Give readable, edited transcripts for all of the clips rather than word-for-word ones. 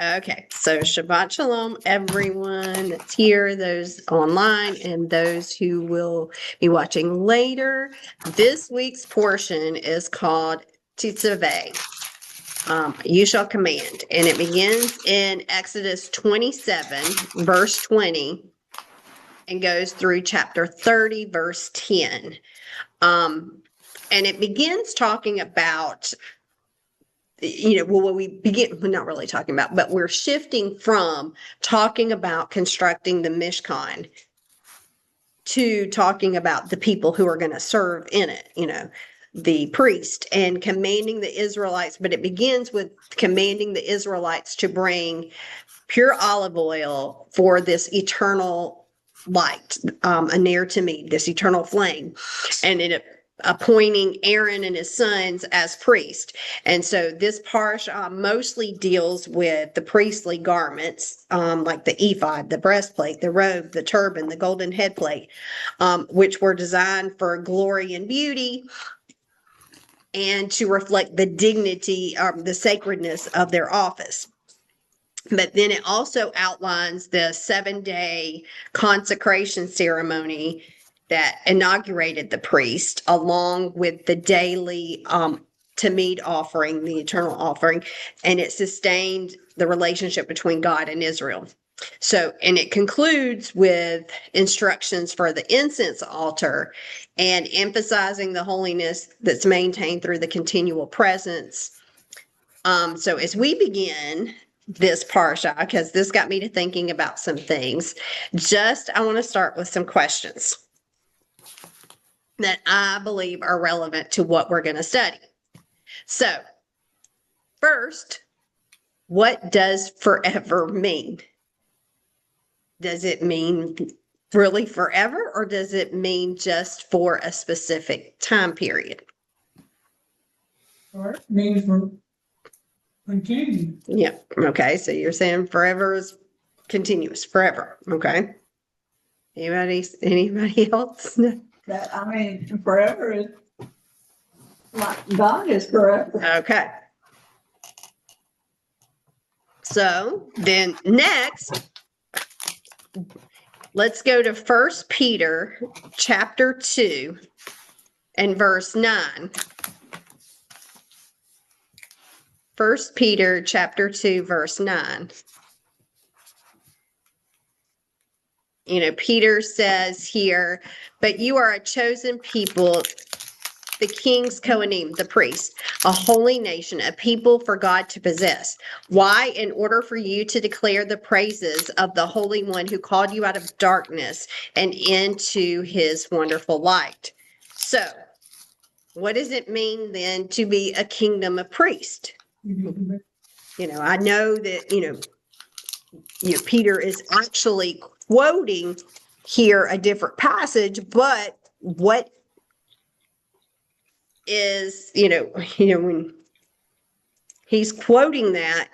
Okay, so Shabbat Shalom, everyone that's here, those online, and those who will be watching later. This week's portion is called Tetzaveh. You shall command, and it begins in Exodus 27, verse 20, and goes through chapter 30, verse 10. And it begins talking about we're not really talking about, but we're shifting from talking about constructing the Mishkan to talking about the people who are going to serve in it, the priest, and commanding the Israelites. But it begins with commanding the Israelites to bring pure olive oil for this eternal light, a ner Tamid, this eternal flame. And it appointing Aaron and his sons as priests. And so this parsha mostly deals with the priestly garments, like the ephod, the breastplate, the robe, the turban, the golden headplate, which were designed for glory and beauty and to reflect the dignity, the sacredness of their office. But then it also outlines the 7-day consecration ceremony that inaugurated the priest, along with the daily Tamid offering, the eternal offering, and it sustained the relationship between God and Israel. So, and it concludes with instructions for the incense altar and emphasizing the holiness that's maintained through the continual presence. So as we begin this parsha, because this got me to thinking about some things, I want to start with some questions that I believe are relevant to what we're going to study. So, first, what does forever mean? Does it mean really forever, or does it mean just for a specific time period? Or it means for continuing. Yeah. Okay. So you're saying forever is continuous, forever. Okay. Anybody else? That forever is like God is forever. Okay. So then next, let's go to 1 Peter chapter 2 and verse 9. 1 Peter chapter 2, verse 9. Peter says here, but you are a chosen people, the king's Kohanim, the priest, a holy nation, a people for God to possess. Why? In order for you to declare the praises of the Holy One who called you out of darkness and into his wonderful light. So, what does it mean then to be a kingdom of priests? I know that, Peter is actually quoting here a different passage, but what is, when he's quoting that,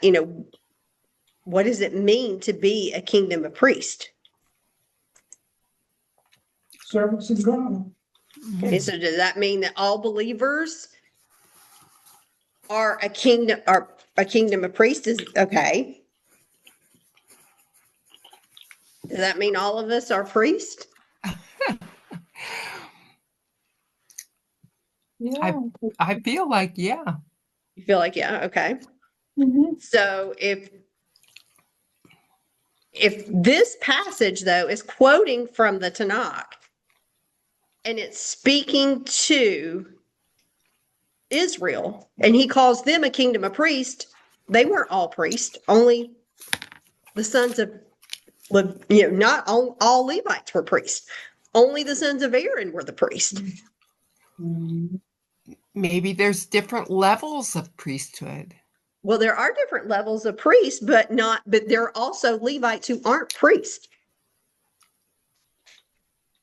what does it mean to be a kingdom of priests? Servants of God. Okay, so does that mean that all believers are a kingdom of priests? Okay. Does that mean all of us are priests? Yeah. I feel like, yeah. You feel like, yeah, okay. Mhm. So if this passage, though, is quoting from the Tanakh, and it's speaking to Israel, and he calls them a kingdom of priests, they weren't all priests, only the sons of, not all Levites were priests. Only the sons of Aaron were the priests. Maybe there's different levels of priesthood. Well, there are different levels of priests, but there are also Levites who aren't priests.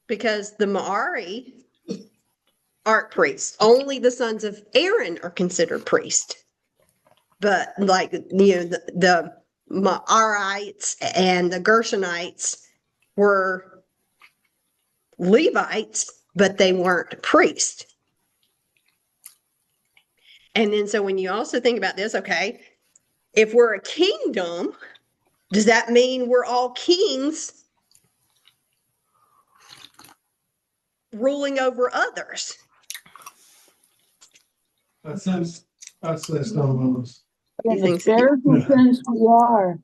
Because the Ma'ari aren't priests. Only the sons of Aaron are considered priests. But the Ma'arites and the Gershonites were Levites, but they weren't priests. And then so when you also think about this, okay, if we're a kingdom, does that mean we're all kings ruling over others? I says no. You In the think so? spiritual sense, we are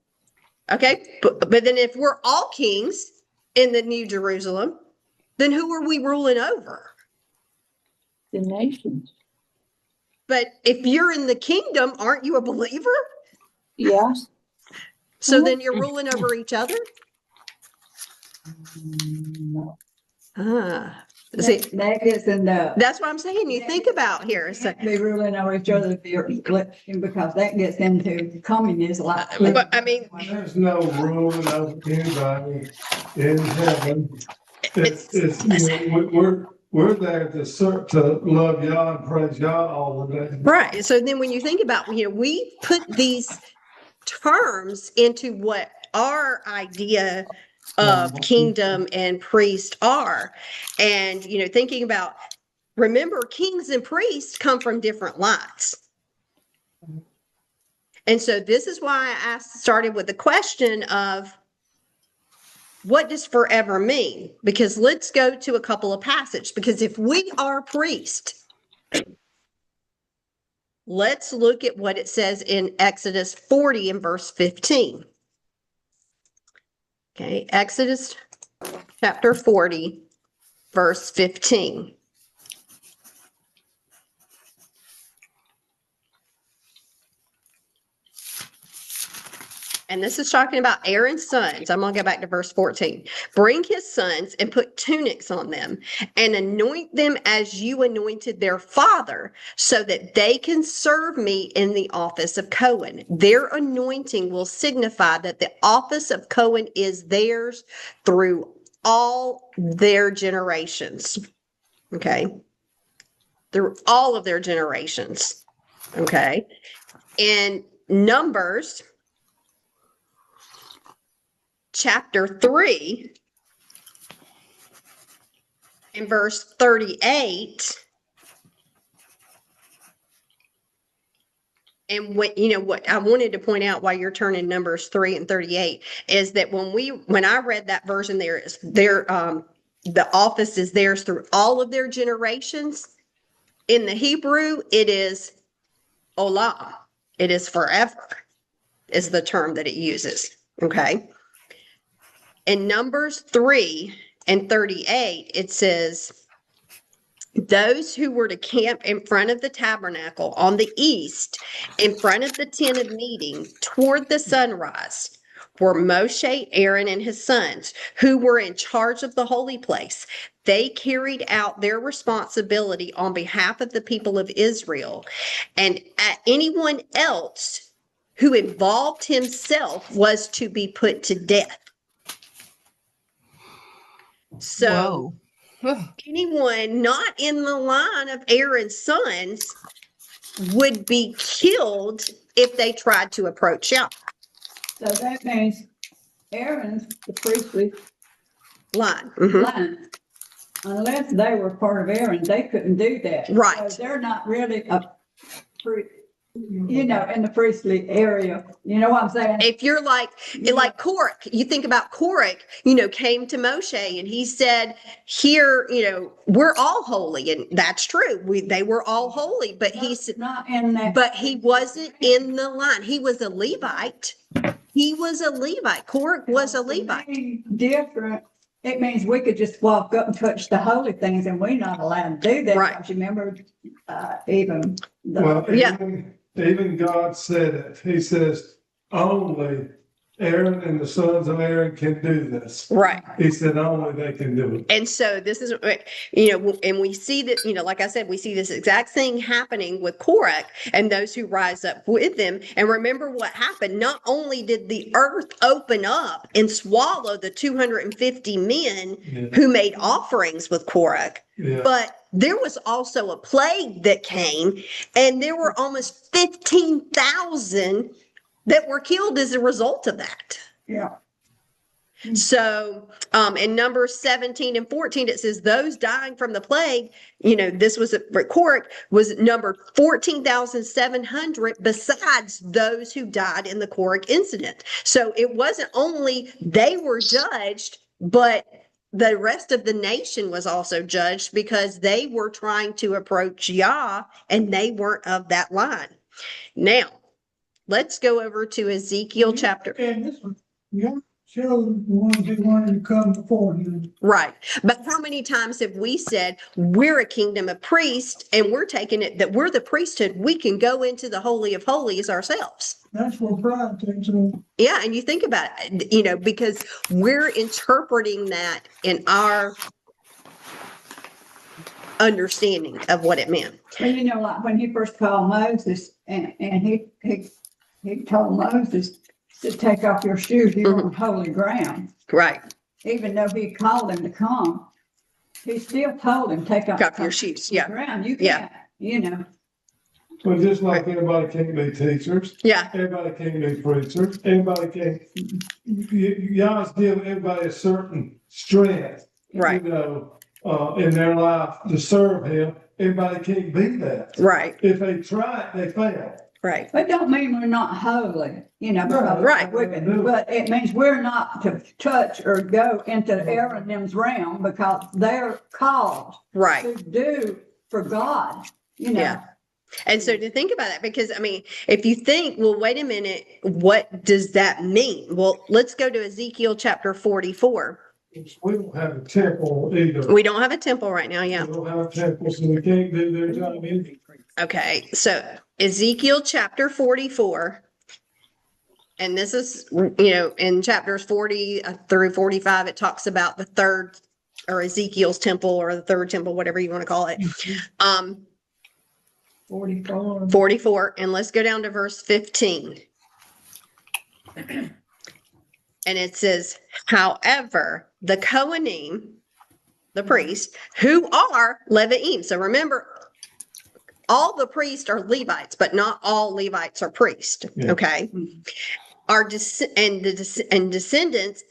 Okay, but then if we're all kings in the New Jerusalem, then who are we ruling over? the nations. But if you're in the kingdom, aren't you a believer? Yes. So then you're ruling over each other? No. Ah, see, That gets in the. that's what I'm saying. You think about here. So, Be ruling over each other if you're, because that gets into communism. but I mean, There's no ruling over anybody in heaven. It's, we're there to serve, to love y'all and praise y'all all the day. right. So then when you think about, we put these terms into what our idea of kingdom and priest are. And, thinking about, remember, kings and priests come from different lines. And so this is why I started with the question of, what does forever mean? Because let's go to a couple of passages. Because if we are priest, let's look at what it says in Exodus 40 and verse 15. Okay, Exodus chapter 40, verse 15. And this is talking about Aaron's sons. I'm going to go back to verse 14. Bring his sons and put tunics on them and anoint them as you anointed their father, so that they can serve me in the office of Cohen. Their anointing will signify that the office of Cohen is theirs through all their generations. Okay. Through all of their generations. Okay. In Numbers chapter 3 in verse 38, and what I wanted to point out while you're turning Numbers 3 and 38 is that when I read that version there, is the office is theirs through all of their generations. In the Hebrew, it is olam. It is forever, is the term that it uses. Okay. In Numbers 3 and 38, it says, those who were to camp in front of the tabernacle on the east, in front of the tent of meeting, toward the sunrise, were Moshe, Aaron, and his sons, who were in charge of the holy place. They carried out their responsibility on behalf of the people of Israel, and anyone else who involved himself was to be put to death. So Whoa. anyone not in the line of Aaron's sons would be killed if they tried to approach y'all. So that means Aaron's the priestly Line. Mhm. line. Unless they were part of Aaron, they couldn't do that. Right. So they're not really in the priestly area. You know what I'm saying? If you're like Korach, you think about Korach, came to Moshe and he said, here, we're all holy. And that's true. They were all holy, but he said, Not in that. but he wasn't in the line. He was a Levite. He was a Levite. Korach was a Levite. Different. It means we could just walk up and touch the holy things, and we're not allowed to do that. Right. Because you remember, even the. Well, Yeah. even God said it. He says, only Aaron and the sons of Aaron can do this. Right. He said only they can do it. And so this is, and we see that, like I said, we see this exact thing happening with Korach and those who rise up with them. And remember what happened. Not only did the earth open up and swallow the 250 men who made offerings with Korach, Yeah. but there was also a plague that came, and there were almost 15,000 that were killed as a result of that. Yeah. So, in Numbers 17 and 14, it says those dying from the plague, this was a report, was number 14,700 besides those who died in the Korach incident. So it wasn't only they were judged, but the rest of the nation was also judged because they were trying to approach Yah and they weren't of that line. Now, let's go over to Ezekiel chapter. And this one, yeah, show the ones who wanted to come before him. Right. But how many times have we said we're a kingdom of priests and we're taking it that we're the priesthood? We can go into the Holy of Holies ourselves. That's where pride takes over. Yeah. And you think about it, because we're interpreting that in our understanding of what it meant. And like when he first called Moses and he told Moses to take off your shoes, you're on holy ground. Right. Even though he called him to come, he still told him, take off Your shoes. Yeah. ground. You Yeah. can't, But just like everybody can't be teachers, Yeah. everybody can't be preachers, everybody can't, Yah's give everybody a certain strength. Right. In their life to serve him. Everybody can't be that. Right. If they try it, they fail. Right. But don't mean we're not holy, because Right. we're wicked. But it means we're not to touch or go into Aaron and them's realm because they're called Right. to do for God, Yeah. And so to think about that, because if you think, well, wait a minute, what does that mean? Well, let's go to Ezekiel chapter 44. We don't have a temple either. We don't have a temple right now. Yeah. We don't have a temple, so we can't do their job either. Okay. So Ezekiel chapter 44. And this is, in chapters 40 through 45, it talks about the third or Ezekiel's temple or the third temple, whatever you want to call it. 44. 44. And let's go down to verse 15. And it says, however, the Kohanim, the priests, who are Leviim. So remember, all the priests are Levites, but not all Levites are priests. Yeah. Okay. Are descendants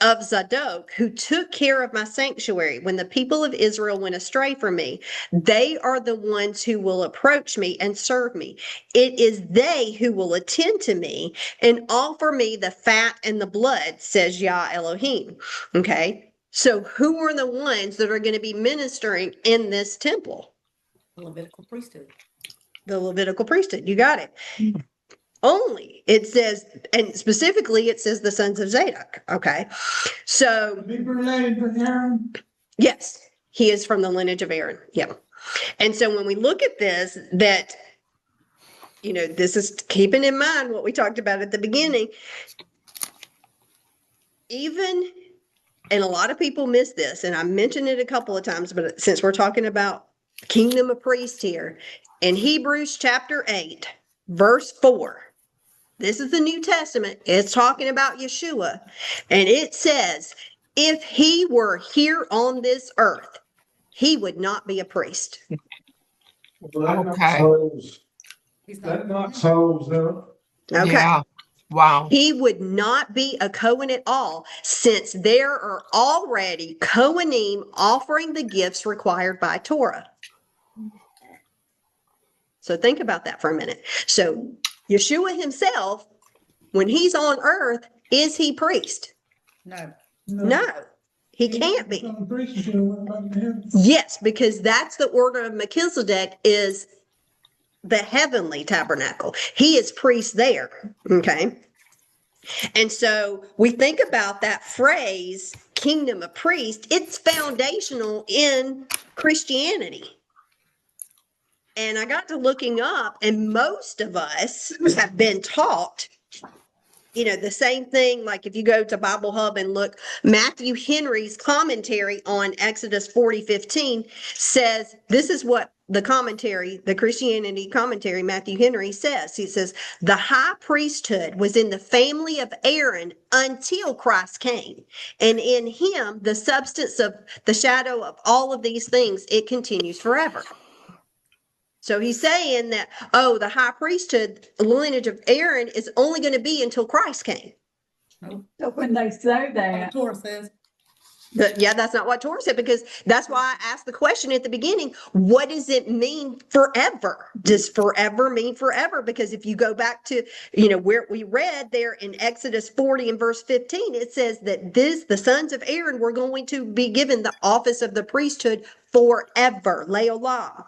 of Zadok, who took care of my sanctuary when the people of Israel went astray from me. They are the ones who will approach me and serve me. It is they who will attend to me and offer me the fat and the blood, says Yah Elohim. Okay. So who are the ones that are going to be ministering in this temple? The Levitical priesthood. The Levitical priesthood. You got it. Only it says, and specifically it says the sons of Zadok. Okay. So Be related to Aaron. yes, he is from the lineage of Aaron. Yeah. And so when we look at this, that, this is keeping in mind what we talked about at the beginning. Even, and a lot of people miss this, and I mentioned it a couple of times, but since we're talking about kingdom of priests here, in Hebrews chapter 8, verse 4, this is the New Testament. It's talking about Yeshua. And it says, if he were here on this earth, he would not be a priest. Well, Okay. That knocks holes in it. Okay. Yeah. Wow. He would not be a Cohen at all, since there are already Kohanim offering the gifts required by Torah. So think about that for a minute. So Yeshua himself, when he's on earth, is he priest? No. No, he can't be. Some priests who went back to heaven. Yes, because that's the order of Melchizedek, is the heavenly tabernacle. He is priest there. Okay. And so we think about that phrase, kingdom of priests, it's foundational in Christianity. And I got to looking up, and most of us have been taught, the same thing. Like if you go to Bible Hub and look, Matthew Henry's commentary on Exodus 40:15 says, this is what the commentary, the Christianity commentary, Matthew Henry says. He says, the high priesthood was in the family of Aaron until Christ came. And in him, the substance of the shadow of all of these things, it continues forever. So he's saying that, the high priesthood, lineage of Aaron, is only going to be until Christ came. So when they say The that, Torah says, Yeah, that's not what Torah said, because that's why I asked the question at the beginning, what does it mean forever? Does forever mean forever? Because if you go back to, where we read there in Exodus 40 and verse 15, it says that the sons of Aaron were going to be given the office of the priesthood forever, Leolam.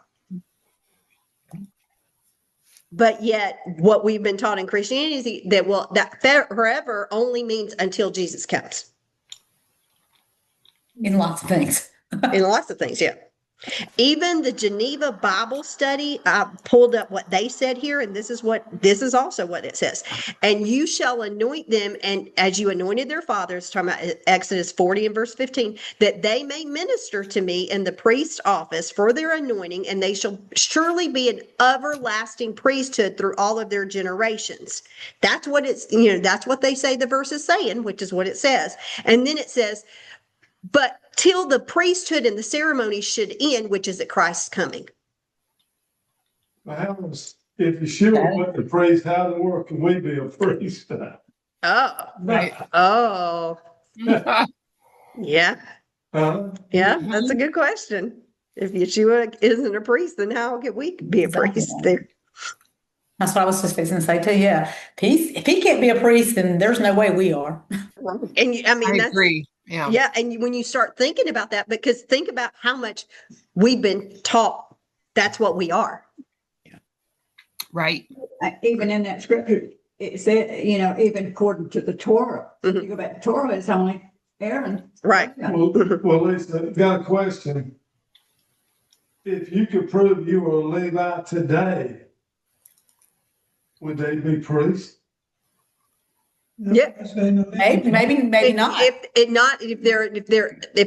But yet what we've been taught in Christianity is that forever only means until Jesus comes. in lots of things. In lots of things, yeah. Even the Geneva Bible Study, I pulled up what they said here, and this is also what it says. And you shall anoint them, and as you anointed their fathers, talking about Exodus 40 and verse 15, that they may minister to me in the priest's office for their anointing, and they shall surely be an everlasting priesthood through all of their generations. That's what that's what they say the verse is saying, which is what it says. And then it says, but till the priesthood and the ceremony should end, which is at Christ's coming. If Yeshua went to priest, how in the world can we be a priest? Oh, Right. oh, yeah, Huh? yeah, that's a good question. If Yeshua isn't a priest, then how could we be a Exactly. priest there? That's what I was just fixing to say too. Yeah. If he can't be a priest, then there's no way we are. And I mean, I that's, agree. Yeah. yeah. And when you start thinking about that, because think about how much we've been taught that's what we are. Right. even in that scripture, it said, even according to the Torah, Mhm. you go back to Torah, it's only Aaron. Right. Well, Lisa, got a question. If you could prove you were a Levite today, would they be priests? Yeah. Maybe not. If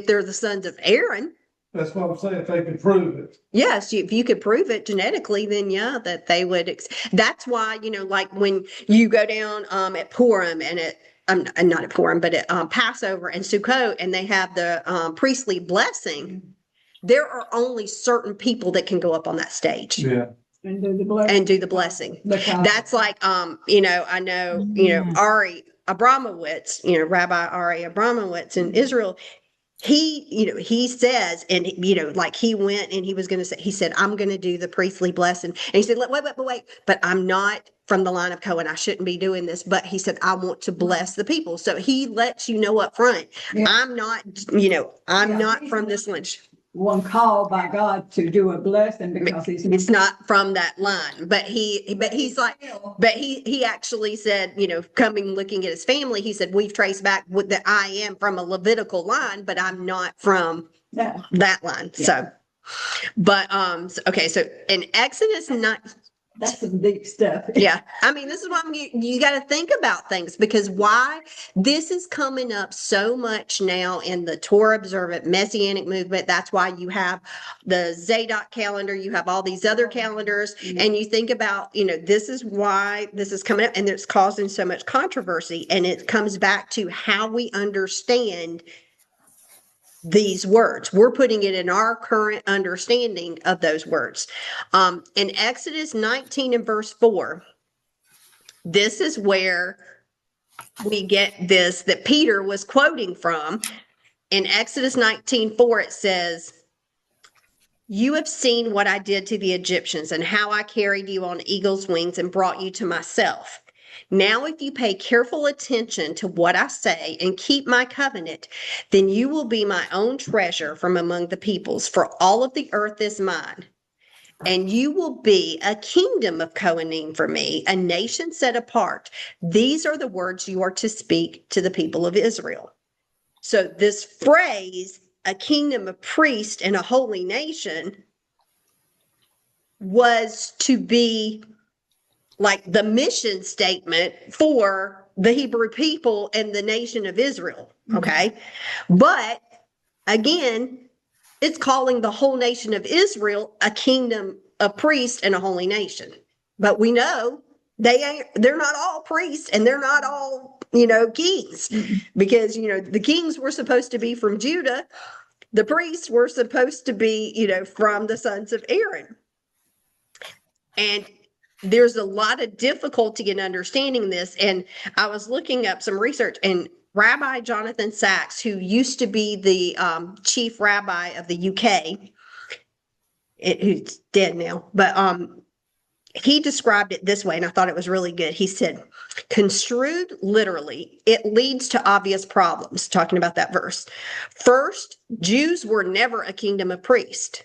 they're the sons of Aaron, That's what I'm saying, if they could prove it. yes, if you could prove it genetically, then yeah, that they would. That's why, like when you go down at Purim and not at Purim, but at Passover and Sukkot, and they have the priestly blessing, there are only certain people that can go up on that stage Yeah. And do the blessing. and do the blessing. Because That's like, I know, Ari Abramowitz, Rabbi Ari Abramowitz in Israel. He says, and like he went and he was going to say, he said, I'm going to do the priestly blessing. And he said, wait, but I'm not from the line of Cohen. I shouldn't be doing this. But he said, I want to bless the people. So he lets you know up front, Yeah. I'm not, I'm not from this lineage. one called by God to do a blessing because It's not from that line, but he's like, but he actually said, coming looking at his family, he said, we've traced back that I am from a Levitical line, but I'm not from Yeah. that line. Yeah. So, but, okay. So in Exodus 9, That's some deep stuff. yeah. I mean, this is why you got to think about things, because why this is coming up so much now in the Torah observant Messianic movement. That's why you have the Zadok calendar, you have all these other calendars, and you think about, this is why this is coming up, and it's causing so much controversy. And it comes back to how we understand these words. We're putting it in our current understanding of those words. In Exodus 19 and verse 4, this is where we get this that Peter was quoting from. In Exodus 19:4, it says, you have seen what I did to the Egyptians and how I carried you on eagle's wings and brought you to myself. Now, if you pay careful attention to what I say and keep my covenant, then you will be my own treasure from among the peoples, for all of the earth is mine. And you will be a kingdom of Kohanim for me, a nation set apart. These are the words you are to speak to the people of Israel. So this phrase, a kingdom of priests and a holy nation, was to be like the mission statement for the Hebrew people and the nation of Israel. Okay. But again, it's calling the whole nation of Israel a kingdom of priests and a holy nation. But we know they're not all priests and they're not all, kings, because, the kings were supposed to be from Judah. The priests were supposed to be, from the sons of Aaron. And there's a lot of difficulty in understanding this. And I was looking up some research, and Rabbi Jonathan Sachs, who used to be the chief rabbi of the UK, who's dead now, but he described it this way, and I thought it was really good. He said, construed literally, it leads to obvious problems, talking about that verse. First, Jews were never a kingdom of priests.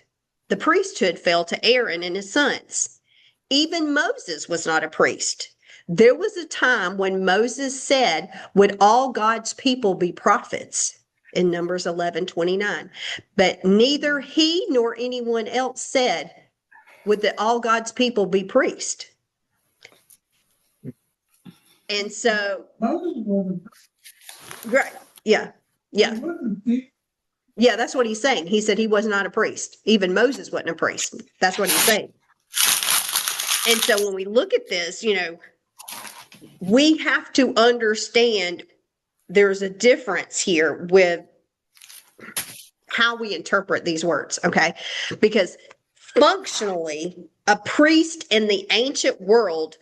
The priesthood fell to Aaron and his sons. Even Moses was not a priest. There was a time when Moses said, would all God's people be prophets? In Numbers 11:29. But neither he nor anyone else said, would that all God's people be priests? And so, Moses wasn't. right, yeah, yeah, He wasn't. He- yeah, that's what he's saying. He said he was not a priest. Even Moses wasn't a priest. That's what he's saying. And so when we look at this, we have to understand there's a difference here with how we interpret these words, okay? Because functionally, a priest in the ancient world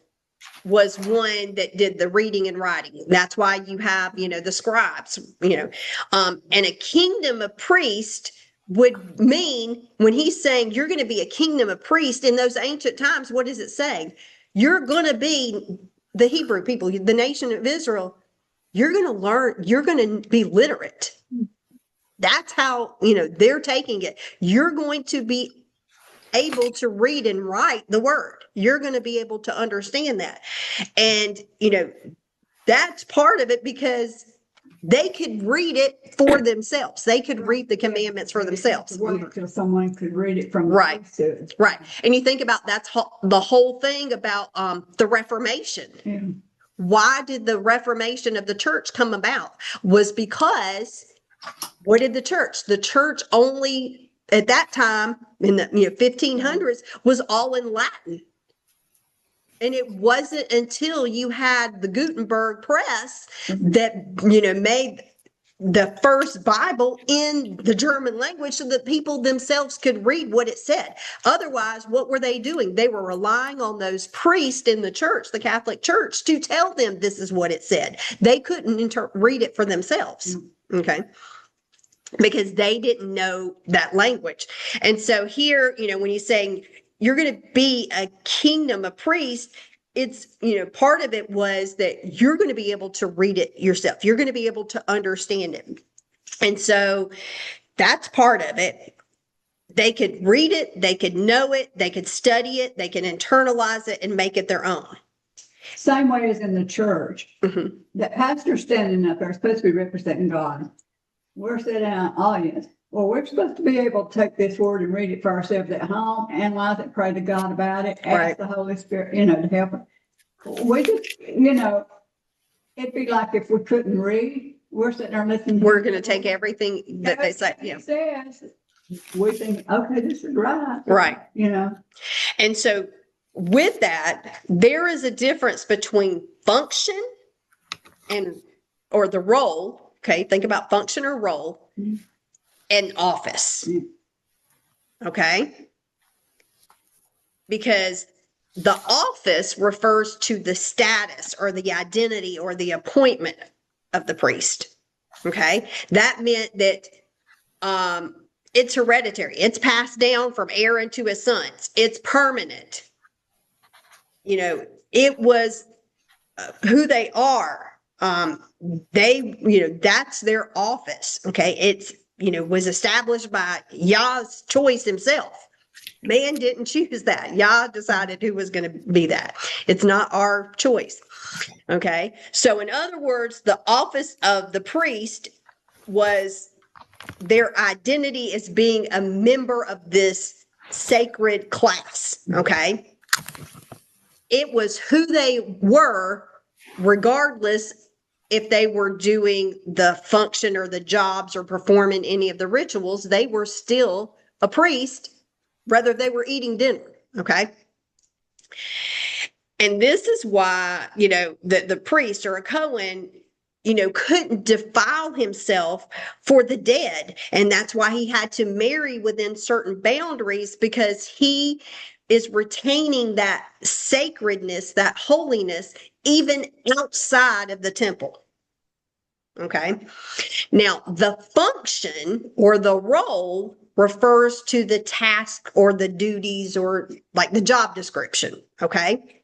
was one that did the reading and writing. That's why you have, the scribes, and a kingdom of priests would mean, when he's saying you're going to be a kingdom of priests in those ancient times, what is it saying? You're going to be the Hebrew people, the nation of Israel. You're going to learn, you're going to be literate. That's how, they're taking it. You're going to be able to read and write the word. You're going to be able to understand that. And, that's part of it, because they could read it for themselves. They could read the commandments for themselves. Wait until someone could read it from the Right. priesthood. Right. And you think about the whole thing about the Reformation. Yeah. Why did the Reformation of the church come about? Was because, what did the church? The church only at that time in the 1500s was all in Latin. And it wasn't until you had the Gutenberg press that, made the first Bible in the German language so that people themselves could read what it said. Otherwise, what were they doing? They were relying on those priests in the church, the Catholic Church, to tell them this is what it said. They couldn't read it for themselves. Okay. Because they didn't know that language. And so here, when he's saying you're going to be a kingdom of priests, it's, part of it was that you're going to be able to read it yourself. You're going to be able to understand it. And so that's part of it. They could read it, they could know it, they could study it, they can internalize it and make it their own. Same way as in the church. Mhm. The pastor's standing up there, supposed to be representing God. We're sitting in an audience. Well, we're supposed to be able to take this word and read it for ourselves at home, analyze it, pray to God about it, ask Right. the Holy Spirit, to help us. We just, it'd be like if we couldn't read, we're sitting there listening. We're going to take everything that they say. Yeah. Everything he says, we think, okay, this is right. Right. And so with that, there is a difference between function or the role. Okay. Think about function or role and office. Okay. Because the office refers to the status or the identity or the appointment of the priest. Okay. That meant that, it's hereditary. It's passed down from Aaron to his sons. It's permanent. It was who they are. That's their office. Okay. It's, was established by Yah's choice himself. Man didn't choose that. Yah decided who was going to be that. It's not our choice. Okay. So in other words, the office of the priest was their identity as being a member of this sacred class. Okay. It was who they were, regardless if they were doing the function or the jobs or performing any of the rituals. They were still a priest, whether they were eating dinner. Okay. And this is why, the priest or a Cohen, couldn't defile himself for the dead. And that's why he had to marry within certain boundaries, because he is retaining that sacredness, that holiness, even outside of the temple. Okay. Now, the function or the role refers to the task or the duties or like the job description. Okay.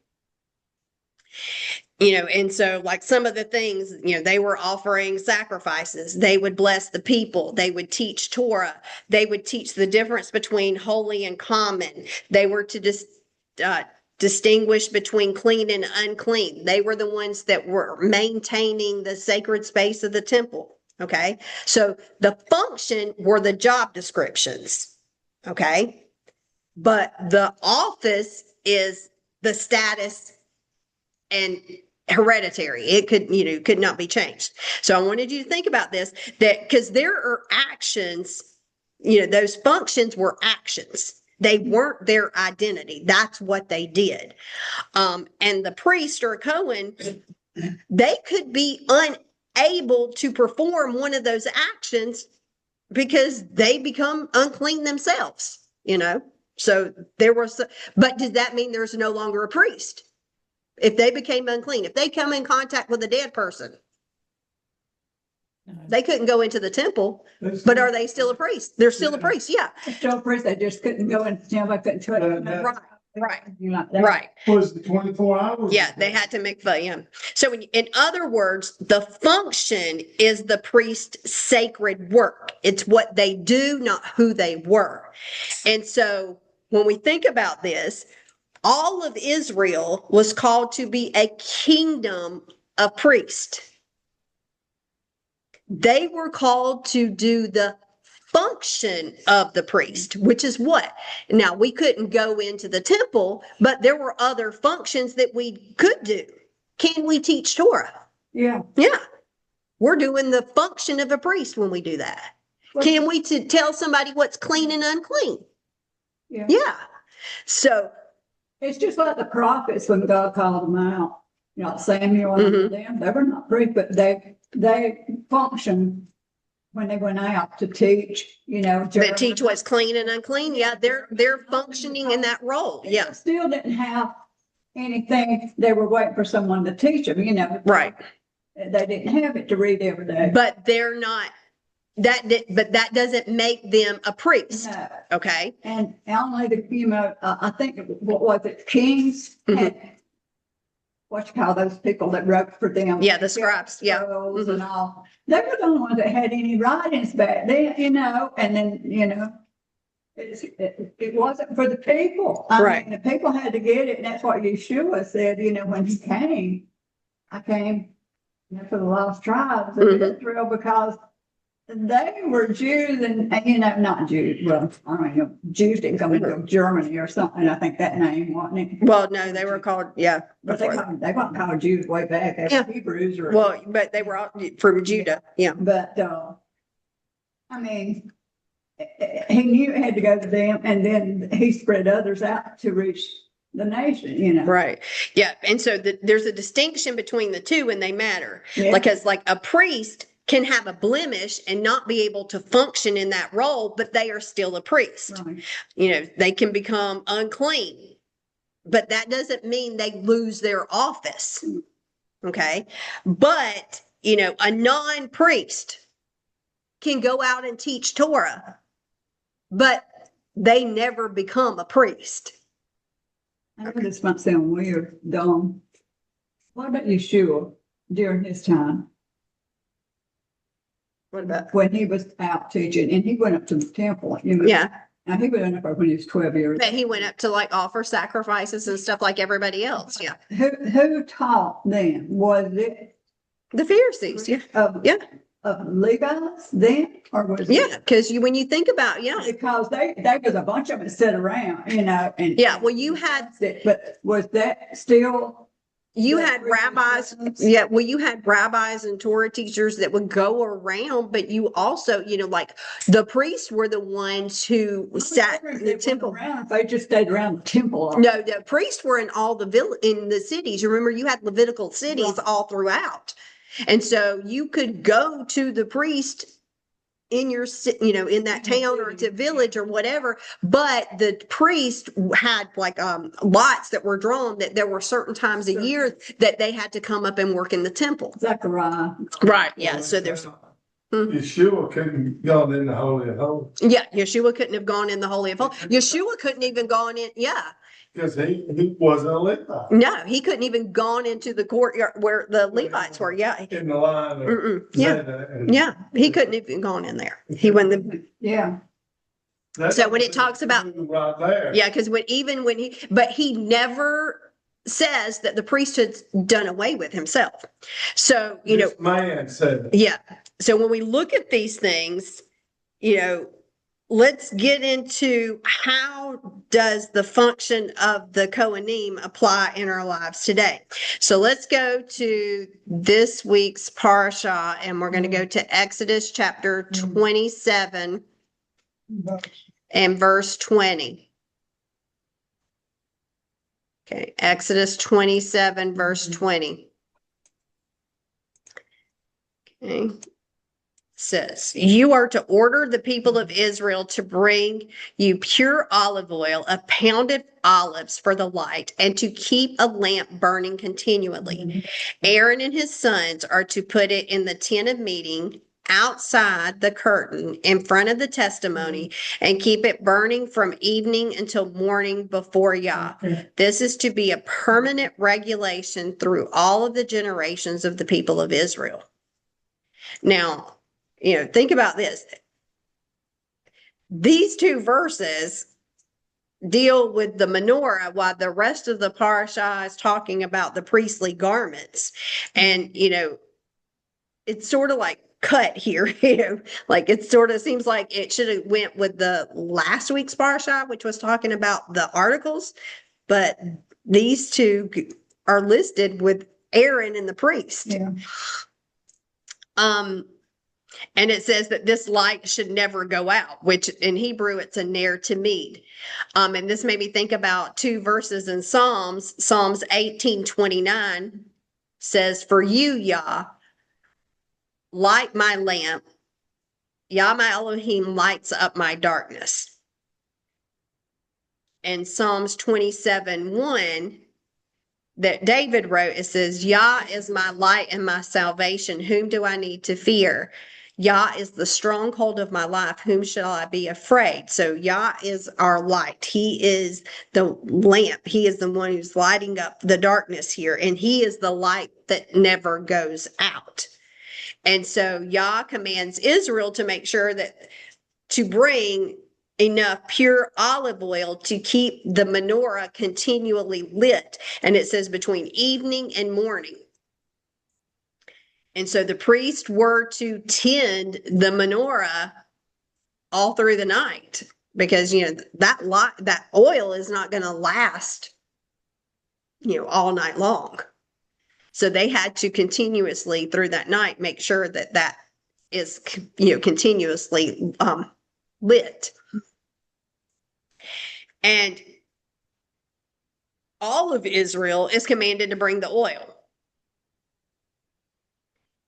And so like some of the things, they were offering sacrifices. They would bless the people. They would teach Torah. They would teach the difference between holy and common. They were to distinguish between clean and unclean. They were the ones that were maintaining the sacred space of the temple. Okay. So the function were the job descriptions. Okay. But the office is the status and hereditary. It could not be changed. So I wanted you to think about this, that because there are actions, those functions were actions. They weren't their identity. That's what they did. And the priest or Cohen, they could be unable to perform one of those actions because they become unclean themselves, So there was, but does that mean there's no longer a priest? If they became unclean, if they come in contact with a dead person, they couldn't go into the temple, but are they still a priest? They're still a priest, yeah. They're still a priest, they just couldn't go in, they couldn't touch it. Right. Was it 24 hours? Yeah, they had to make the, So in other words, the function is the priest's sacred work. It's what they do, not who they were. And so when we think about this, all of Israel was called to be a kingdom of priests. They were called to do the function of the priest, which is what? Now, we couldn't go into the temple, but there were other functions that we could do. Can we teach Torah? Yeah. Yeah. We're doing the function of a priest when we do that. Can we tell somebody what's clean and unclean? Yeah. Yeah. So it's just like the prophets when God called them out, Samuel and them, they were not priests, but they functioned when they went out to teach, that teach what's clean and unclean. Yeah, they're functioning in that role. Yeah. They still didn't have anything. They were waiting for someone to teach them, Right. They didn't have it to read every day. But they're not but that doesn't make them a priest. No. Okay. And only I think, what was it, kings had, what you call those people that wrote for them? Yeah, the scribes. Yeah. And all. They were the only ones that had any writings back then, and then, it wasn't for the people. I mean, the people had to get it, and that's what Yeshua said, when he came. I came for the lost tribes of Israel because they were Jews and, not Jews. Well, I don't know, Jews didn't come into Germany or something. I think that name, wasn't it? Well, no, they were called, But they weren't called Jews way back. They were Hebrews or. Well, but they were all from Judah. Yeah. But, I mean, he knew it had to go to them, and then he spread others out to reach the nation, Right. Yeah. And so there's a distinction between the two, and they matter. Yeah. Because like a priest can have a blemish and not be able to function in that role, but they are still a priest. Right. They can become unclean, but that doesn't mean they lose their office. Okay. But, a non-priest can go out and teach Torah, but they never become a priest. I know this might sound weird, Dawn. What about Yeshua during his time? What about? When he was out teaching, and he went up to the temple. Yeah. And he went up when he was 12 years. But he went up to like offer sacrifices and stuff like everybody else. Yeah. Who taught them? Was it The Pharisees. Yeah. Of Levites then, or was it? Yeah. Because when you think about, Because they was a bunch of them sit around, and. Yeah. Well, you had But was that still? You had rabbis. Yeah. Well, you had rabbis and Torah teachers that would go around, but you also, like the priests were the ones who sat in the temple. They just stayed around the temple. No, the priests were in all in the cities. Remember, you had Levitical cities all throughout. And so you could go to the priest in your, in that town or it's a village or whatever. But the priest had like, lots that were drawn that there were certain times a year that they had to come up and work in the temple. Zechariah. Right. Yeah. So there's, Yeshua couldn't go in the Holy of Holies. yeah, Yeshua couldn't have gone in the Holy of Holies. Yeshua couldn't even gone in. Yeah. Because he wasn't a Levite. No, he couldn't even gone into the courtyard where the Levites were. Yeah. In the line of Yeah. Zadok and- Yeah. He couldn't even gone in there. He went. Yeah. That's So when it talks about, right there. yeah, because but he never says that the priesthood's done away with himself. So, This man said it. yeah. So when we look at these things, let's get into how does the function of the Kohanim apply in our lives today. So let's go to this week's Parsha, and we're going to go to Exodus chapter 27 and verse 20. Okay, Exodus 27, verse 20. Okay. Says, you are to order the people of Israel to bring you pure olive oil, of pounded olives for the light, and to keep a lamp burning continually. Aaron and his sons are to put it in the tent of meeting outside the curtain in front of the testimony, and keep it burning from evening until morning before Yah. This is to be a permanent regulation through all of the generations of the people of Israel. Now, think about this. These two verses deal with the menorah, while the rest of the parsha is talking about the priestly garments. And, it's sort of like cut here, like it sort of seems like it should have went with the last week's parsha, which was talking about the articles. But these two are listed with Aaron and the priest. Yeah. And it says that this light should never go out, which in Hebrew, it's a ner tamid. And this made me think about two verses in Psalms. Psalms 18:29 says, for you, Yah, light my lamp. Yah, my Elohim, lights up my darkness. And Psalms 27:1 that David wrote, it says, Yah is my light and my salvation. Whom do I need to fear? Yah is the stronghold of my life. Whom shall I be afraid? So Yah is our light. He is the lamp. He is the one who's lighting up the darkness here. And he is the light that never goes out. And so Yah commands Israel to make sure that to bring enough pure olive oil to keep the menorah continually lit. And it says between evening and morning. And so the priests were to tend the menorah all through the night, because, that oil is not going to last, all night long. So they had to continuously through that night make sure that that is, continuously lit. And all of Israel is commanded to bring the oil.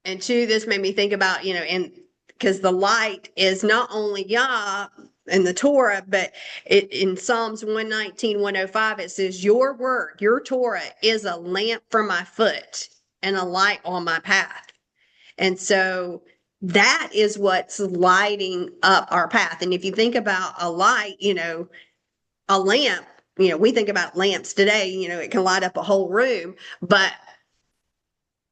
And two, this made me think about, and because the light is not only Yah and the Torah, but in Psalms 119, 105, it says, your word, your Torah is a lamp for my foot and a light on my path. And so that is what's lighting up our path. And if you think about a light, a lamp, we think about lamps today, it can light up a whole room, but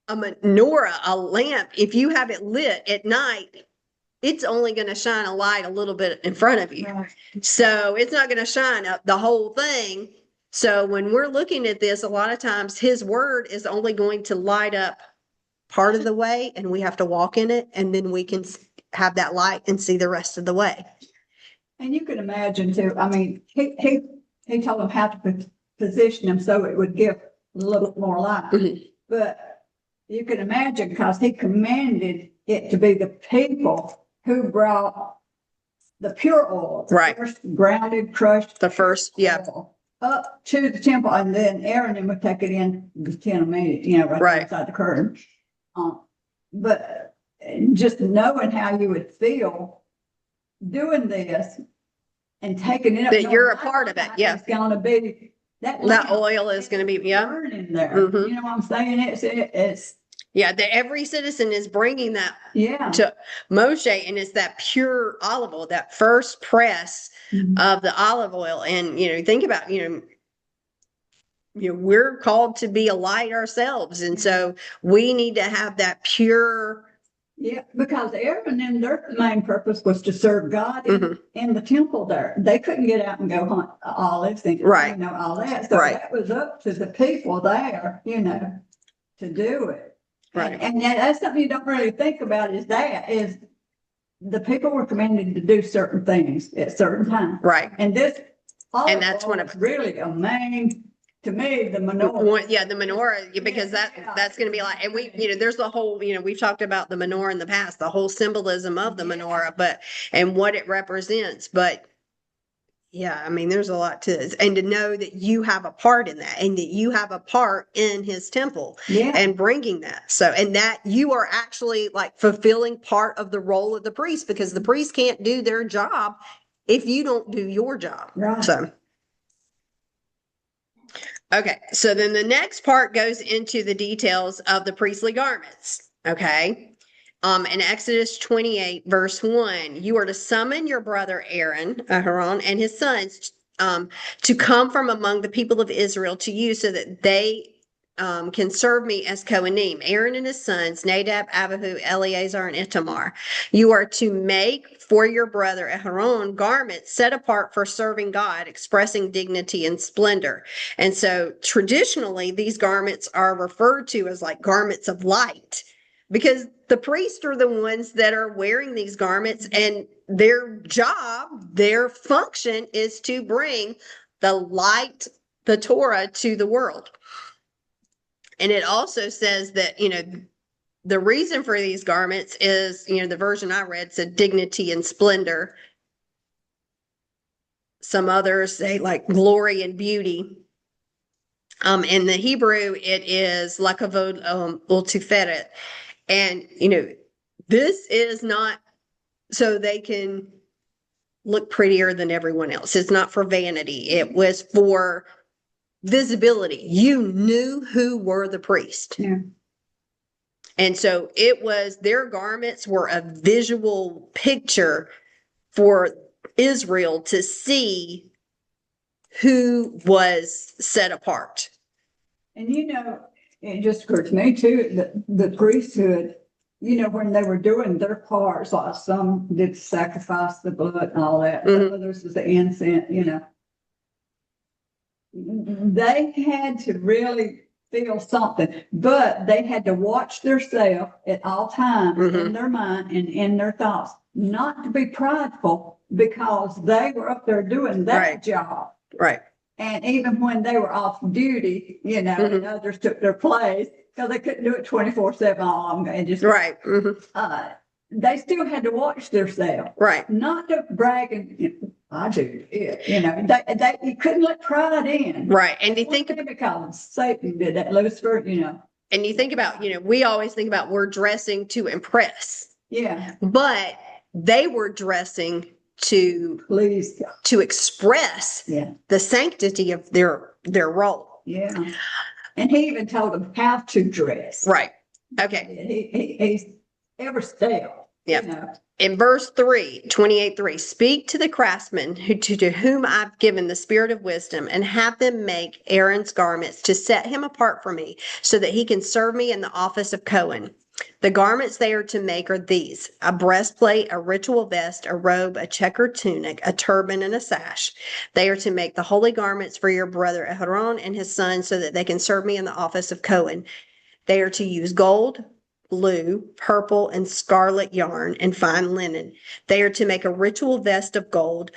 a menorah, a lamp, if you have it lit at night, it's only going to shine a light a little bit in front of you. Right. So it's not going to shine up the whole thing. So when we're looking at this, a lot of times his word is only going to light up part of the way, and we have to walk in it, and then we can have that light and see the rest of the way. And you can imagine too, he told them how to position them so it would give a little bit more light. Mhm. But you can imagine, because he commanded it to be the people who brought the pure oil. Right. First grounded, crushed. The first, yeah. oil up to the temple, and then Aaron would take it in the tent of meeting, right outside the curtain. But just knowing how you would feel doing this and taking it up. That you're a knowing part of it, yeah. It's gonna be, that That lamp oil is going to be, yeah. burning there. Mhm. You know what I'm saying? It's, Yeah, every citizen is bringing that yeah. to Moshe, and it's that pure olive oil, that first press Mhm. of the olive oil. And, think about, we're called to be a light ourselves. And so we need to have that pure. Yeah, because Aaron and their main purpose was to serve God Mhm. in the temple there. They couldn't get out and go hunt olives and, Right. all that. So Right. that was up to the people there, to do it. Right. And that's something you don't really think about is the people were commanded to do certain things at certain times. Right. And this, And that's one of- is really a main, to me, the menorah. Yeah, the menorah, because that's going to be like, and there's the whole, we've talked about the menorah in the past, the whole symbolism of the menorah, and what it represents. But yeah, I mean, there's a lot to this, and to know that you have a part in that, and that you have a part in his temple, and bringing that. So, and that you are actually like fulfilling part of the role of the priest, because the priest can't do their job if you don't do your job. Right. So. Okay, so then the next part goes into the details of the priestly garments. Okay. In Exodus 28, verse 1, you are to summon your brother Aaron, Aharon, and his sons to come from among the people of Israel to you so that they can serve me as Kohanim. Aaron and his sons, Nadab, Abihu, Eleazar, and Ithamar. You are to make for your brother Aharon garments set apart for serving God, expressing dignity and splendor. And so traditionally, these garments are referred to as like garments of light, because the priests are the ones that are wearing these garments, and their job, their function is to bring the light, the Torah, to the world. And it also says that, the reason for these garments is, the version I read said dignity and splendor. Some others say like glory and beauty. In the Hebrew, it is lakavod ultiferet. And, this is not so they can look prettier than everyone else. It's not for vanity. It was for visibility. You knew who were the priest. Yeah. And so their garments were a visual picture for Israel to see who was set apart. And it just occurred to me too, that the priesthood, when they were doing their parts, like some did sacrifice the blood and all that, Mhm. others was the incense, they had to really feel something, but they had to watch themselves at all times Mhm. in their mind and in their thoughts, not to be prideful, because they were up there doing that Right. job. Right. And even when they were off duty, and others took their place, because they couldn't do it 24/7 all of them, and just, Right. they still had to watch themselves, Right. not to brag and, I do it, you couldn't let pride in. Right. And you think Because Satan did that, Lucifer, and you think about, we always think about we're dressing to impress, yeah, but they were dressing please, to express the sanctity of their role. yeah. And he even told them how to dress. Right. Okay. He's ever stale. Yeah. In verse 3, 28:3, speak to the craftsmen to whom I've given the spirit of wisdom, and have them make Aaron's garments to set him apart for me, so that he can serve me in the office of Cohen. The garments they are to make are these: a breastplate, a ritual vest, a robe, a checkered tunic, a turban, and a sash. They are to make the holy garments for your brother Aharon and his sons, so that they can serve me in the office of Cohen. They are to use gold, blue, purple, and scarlet yarn and fine linen. They are to make a ritual vest of gold,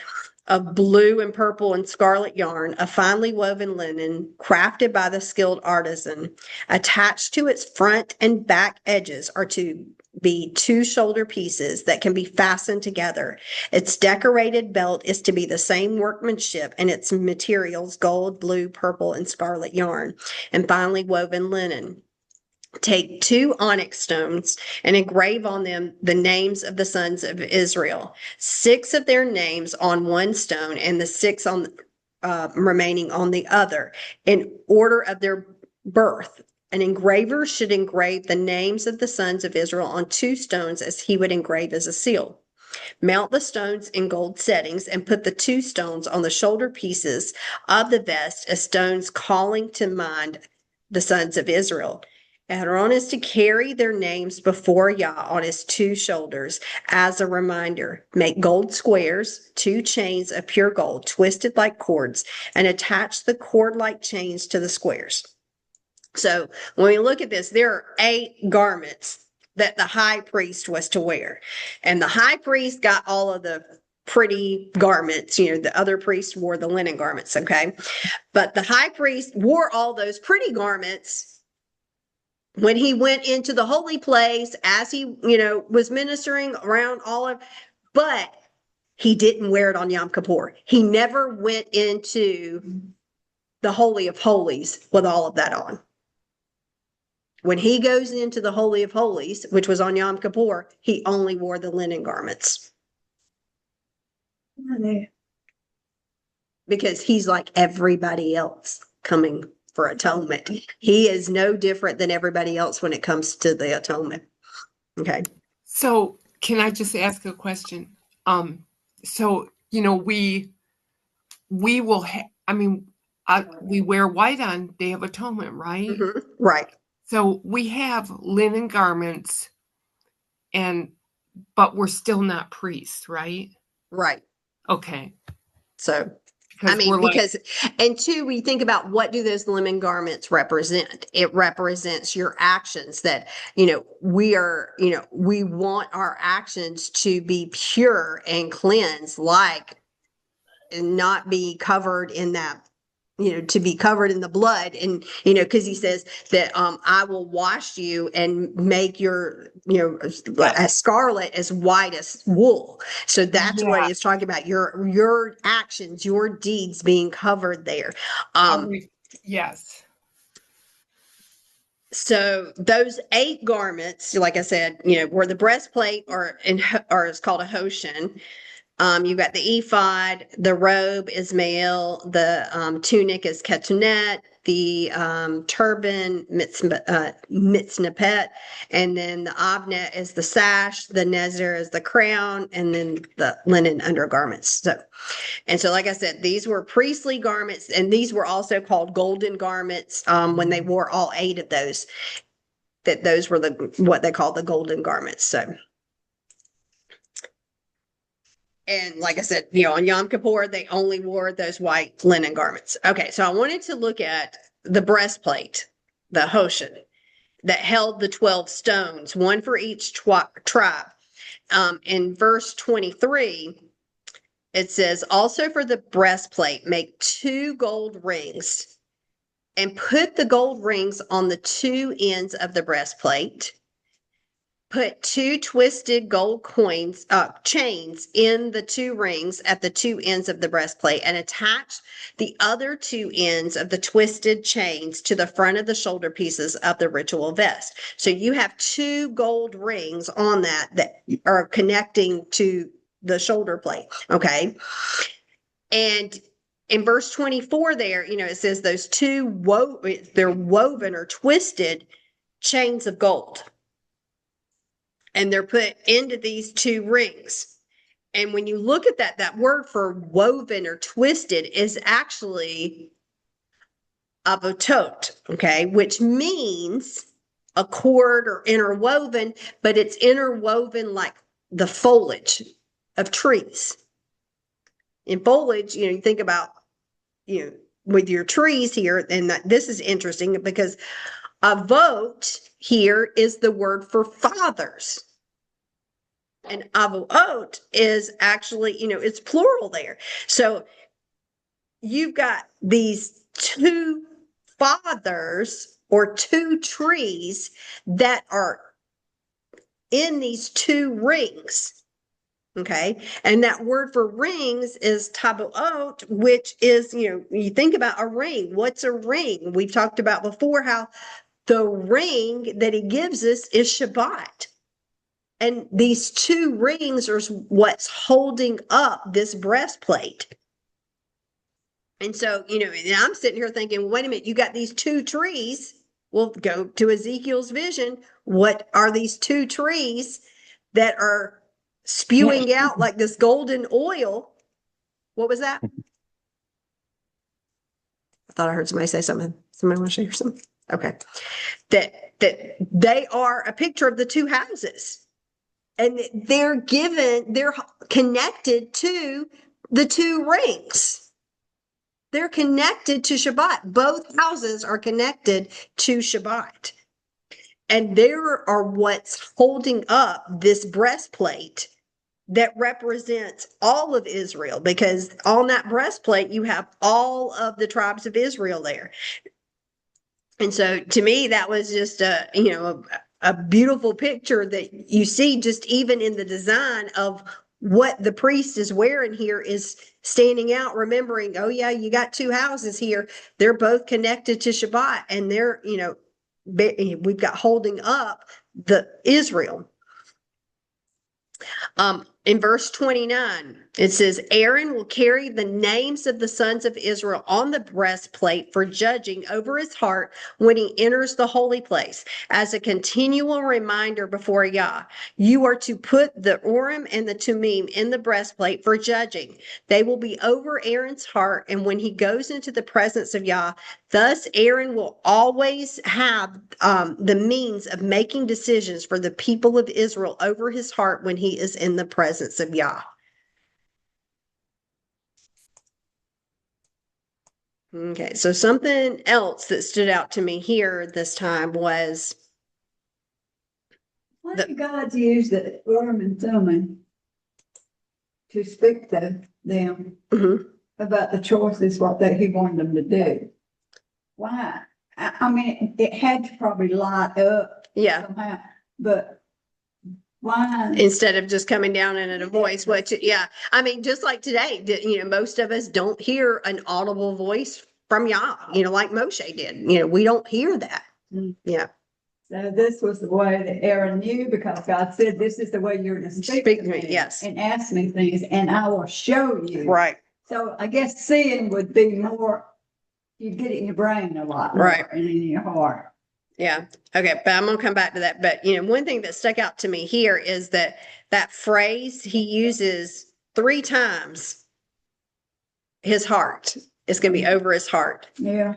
of blue and purple and scarlet yarn, a finely woven linen, crafted by the skilled artisan. Attached to its front and back edges are to be 2 shoulder pieces that can be fastened together. Its decorated belt is to be the same workmanship, and its materials gold, blue, purple, and scarlet yarn, and finely woven linen. Take 2 onyx stones and engrave on them the names of the sons of Israel, 6 of their names on one stone, and the 6 on remaining on the other, in order of their birth. An engraver should engrave the names of the sons of Israel on 2 stones, as he would engrave as a seal. Mount the stones in gold settings and put the 2 stones on the shoulder pieces of the vest as stones calling to mind the sons of Israel. Aharon is to carry their names before Yah on his 2 shoulders as a reminder. Make gold squares, 2 chains of pure gold, twisted like cords, and attach the cord-like chains to the squares. So when we look at this, there are 8 garments that the high priest was to wear. And the high priest got all of the pretty garments. The other priests wore the linen garments, okay? But the high priest wore all those pretty garments when he went into the holy place, as he, was ministering around but he didn't wear it on Yom Kippur. He never went into the Holy of Holies with all of that on. When he goes into the Holy of Holies, which was on Yom Kippur, he only wore the linen garments. Because he's like everybody else coming for atonement. He is no different than everybody else when it comes to the atonement. Okay. So can I just ask a question? So, we will, we wear white on Day of Atonement, right? Mm-hmm. Right. So we have linen garments but we're still not priests, right? Right. Okay. So, Because and 2, we think about what do those linen garments represent? It represents your actions that, we want our actions to be pure and cleansed, and not be covered in that, to be covered in the blood. And, because he says that, I will wash you and make your, as scarlet as white as wool. So that's what he's talking about. Your actions, your deeds being covered there. yes. So those 8 garments, like I said, were the breastplate or is called a Hoshen. You've got the ephod, the robe is Mail, the tunic is ketunet, the turban mitznapet, and then the avnet is the sash, the nezer is the crown, and then the linen undergarments. So like I said, these were priestly garments, and these were also called golden garments when they wore all 8 of those. That those were what they call the golden garments. So. And like I said, on Yom Kippur, they only wore those white linen garments. Okay, so I wanted to look at the breastplate, the Hoshen, that held the 12 stones, one for each tribe. In verse 23, it says, also for the breastplate, make 2 gold rings and put the gold rings on the 2 ends of the breastplate. Put 2 twisted gold chains in the 2 rings at the 2 ends of the breastplate, and attach the other 2 ends of the twisted chains to the front of the shoulder pieces of the ritual vest. So you have 2 gold rings on that are connecting to the shoulder plate. Okay. And in verse 24 there, it says those 2 they're woven or twisted chains of gold. And they're put into these 2 rings. And when you look at that word for woven or twisted is actually avotot, okay, which means a cord or interwoven, but it's interwoven like the foliage of trees. In foliage, you think about, with your trees here, and this is interesting because avot here is the word for fathers. And avot is actually, it's plural there. So you've got these 2 fathers or 2 trees that are in these 2 rings. Okay. And that word for rings is tabuot, which is, you think about a ring. What's a ring? We've talked about before how the ring that he gives us is Shabbat. And these two rings are what's holding up this breastplate. And so, and I'm sitting here thinking, wait a minute, you got these two trees. We'll go to Ezekiel's vision. What are these two trees that are spewing out like this golden oil? What was that? I thought I heard somebody say something. Somebody want to share something? Okay. That they are a picture of the two houses. And they're connected to the two rings. They're connected to Shabbat. Both houses are connected to Shabbat. And there are what's holding up this breastplate that represents all of Israel, because on that breastplate, you have all of the tribes of Israel there. And so to me, that was just a beautiful picture that you see just even in the design of what the priest is wearing here is standing out, remembering, oh yeah, you got two houses here. They're both connected to Shabbat, and they're, we've got holding up the Israel. In verse 29, it says, Aaron will carry the names of the sons of Israel on the breastplate for judging over his heart when he enters the holy place, as a continual reminder before Yah. You are to put the Urim and the Thummim in the breastplate for judging. They will be over Aaron's heart, and when he goes into the presence of Yah, thus Aaron will always have the means of making decisions for the people of Israel over his heart when he is in the presence of Yah. Okay, so something else that stood out to me here this time was Why did God use the Urim and Thummim to speak to them about the choices, he wanted them to do? Why? I mean, it had to probably light up somehow, but why? Instead of just coming down in a voice, which, I mean, just like today, most of us don't hear an audible voice from Yah, like Moshe did. We don't hear that. Yeah. So this was the way that Aaron knew, because God said, this is the way you're to speak to me, yes, and ask me things, and I will show you. Right. So I guess seeing would be more, you get it in your brain a lot more, right, and in your heart. Yeah. Okay. But I'm going to come back to that. But, one thing that stuck out to me here is that phrase he uses 3 times, his heart is going to be over his heart. Yeah.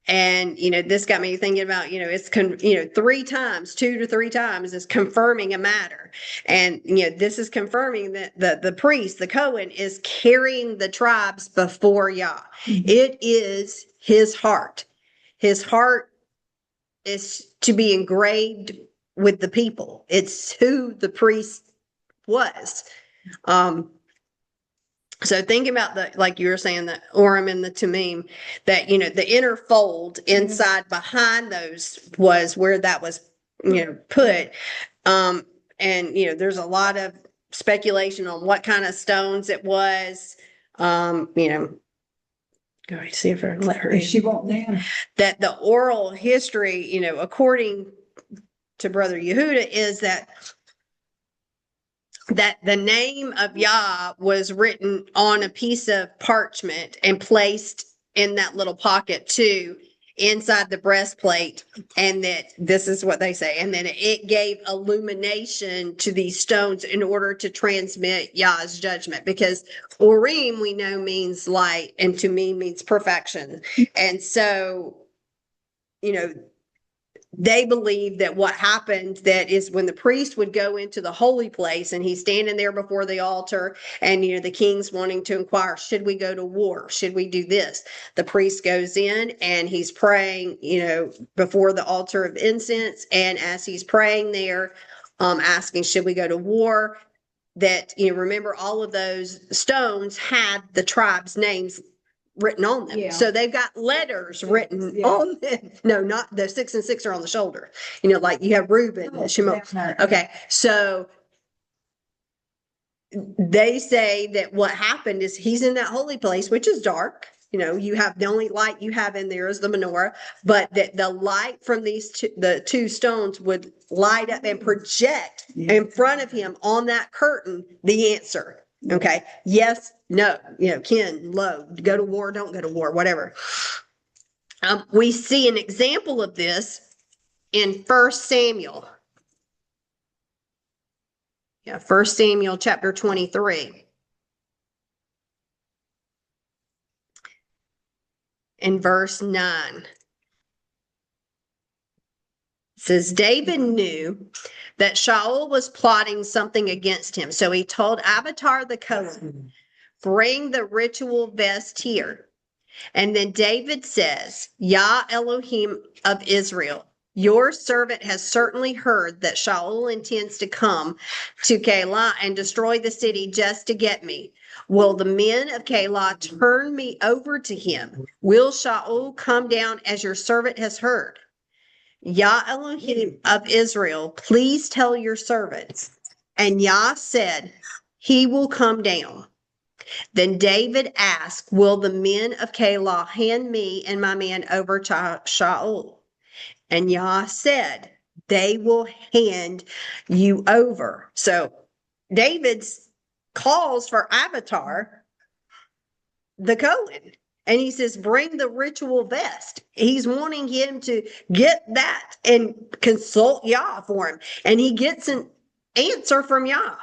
And, this got me thinking about, it's, 3 times, 2 to 3 times is confirming a matter. And, this is confirming that the priest, the Cohen, is carrying the tribes before Yah. It is his heart. His heart is to be engraved with the people. It's who the priest was. So thinking about like you were saying, the Urim and the Thummim, that, the inner fold inside behind those was where that was, put. And, there's a lot of speculation on what kind of stones it was. Go ahead, see if I can let her in. She won't them. That the oral history, according to Brother Yehuda, is that the name of Yah was written on a piece of parchment and placed in that little pocket too, inside the breastplate, and that this is what they say, and then it gave illumination to these stones in order to transmit Yah's judgment, because Urim we know means light and Thummim means perfection. And so they believe that what happened, that is when the priest would go into the holy place and he's standing there before the altar, and the king's wanting to inquire, should we go to war? Should we do this? The priest goes in and he's praying, before the altar of incense. And as he's praying there, asking, should we go to war? That, remember, all of those stones had the tribe's names written on them. So they've got letters written on them. No, not the 6 and 6 are on the shoulder. Like you have Reuben and Shimon. Okay. So they say that what happened is he's in that holy place, which is dark. You know, you have the only light you have in there is the menorah, but that the light from the two stones would light up and project in front of him on that curtain the answer. Okay. Yes, no, you know, Ken, low, go to war, don't go to war, whatever. We see an example of this in 1 Samuel. Yeah, 1 Samuel chapter 23. In verse 9. It says, David knew that Shaul was plotting something against him. So he told Abiathar the Kohen, bring the ritual vest here. And then David says, Yah Elohim of Israel, your servant has certainly heard that Shaul intends to come to Keilah and destroy the city just to get me. Will the men of Keilah turn me over to him? Will Shaul come down as your servant has heard? Yah Elohim of Israel, please tell your servants. And Yah said, he will come down. Then David asked, will the men of Keilah hand me and my man over to Shaul? And Yah said, they will hand you over. So David's calls for Abiathar, the Cohen, and he says, bring the ritual vest. He's wanting him to get that and consult Yah for him. And he gets an answer from Yah.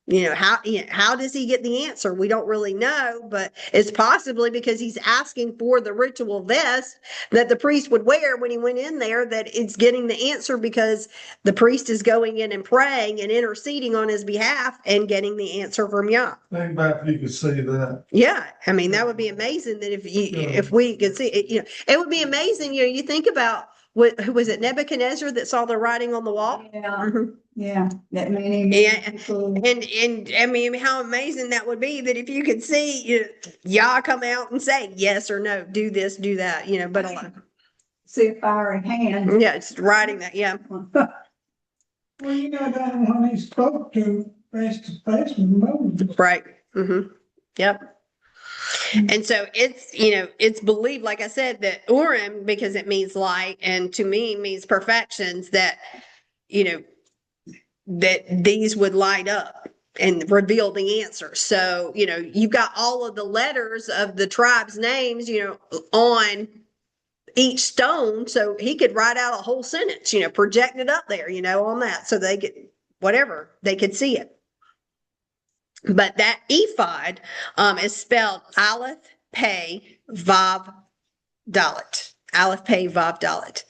You know, how does he get the answer? We don't really know, but it's possibly because he's asking for the ritual vest that the priest would wear when he went in there, that it's getting the answer because the priest is going in and praying and interceding on his behalf and getting the answer from Yah. Think about if you could see that. Yeah, I mean, that would be amazing that if we could see it, you know, it would be amazing. You know, you think about who was it, Nebuchadnezzar that saw the writing on the wall? Yeah, Mhm. yeah, that many. Yeah, and I mean, how amazing that would be that if you could see, you know, Yah come out and say yes or no, do this, do that, you know, but a lot, See a fiery hand. yeah, it's writing that, yeah, Well, you know, that when he spoke to face with Moses. right, mm-hmm, yep. And so it's, you know, it's believed, like I said, that Urim, because it means light, and to me means perfections, that, you know, that these would light up and reveal the answer. So, you know, you've got all of the letters of the tribe's names, you know, on each stone. So he could write out a whole sentence, you know, project it up there, you know, on that. So they could, whatever, they could see it. But that ephod is spelled Aleph, Pei, Vav, Dalet. Aleph, Pei, Vav, Dalet.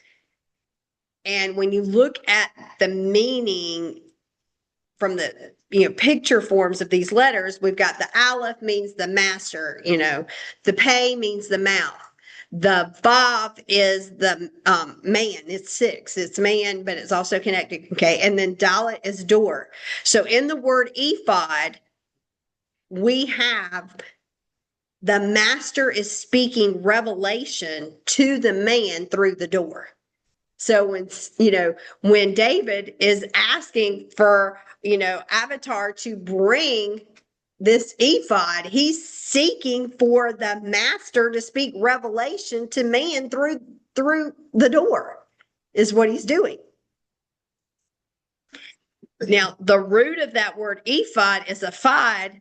And when you look at the meaning from the, you know, picture forms of these letters, we've got the Aleph means the master, you know, the Pei means the mouth. The Vav is the man. It's 6. It's man, but it's also connected. Okay. And then Dalet is door. So in the word ephod, we have the master is speaking revelation to the man through the door. So when, you know, when David is asking for, you know, Abiathar to bring this ephod, he's seeking for the master to speak revelation to man through the door, is what he's doing. Now, the root of that word ephod is ephod,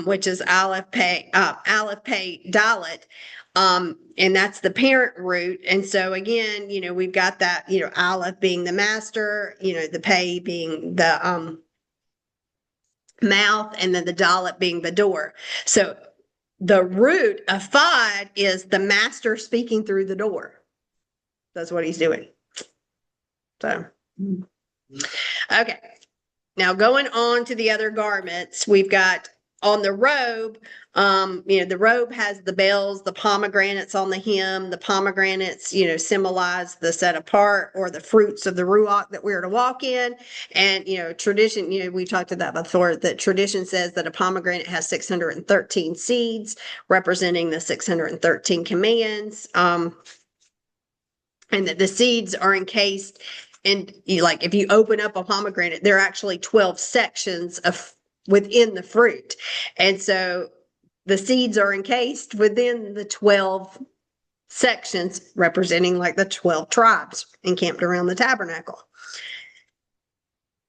which is Aleph Pei Dalet. And that's the parent root. And so again, you know, we've got that, you know, Aleph being the master, you know, the Pei being the mouth, and then the Dalet being the door. So the root of ephod is the master speaking through the door. That's what he's doing. So, okay. Now going on to the other garments, we've got on the robe, you know, the robe has the bells, the pomegranates on the hem. The pomegranates, you know, symbolize the set apart or the fruits of the ruach that we're to walk in. And, you know, tradition, you know, we talked about that before, that tradition says that a pomegranate has 613 seeds representing the 613 commands. And that the seeds are encased in, like, if you open up a pomegranate, there are actually 12 sections of within the fruit. And so the seeds are encased within the 12 sections representing like the 12 tribes encamped around the tabernacle.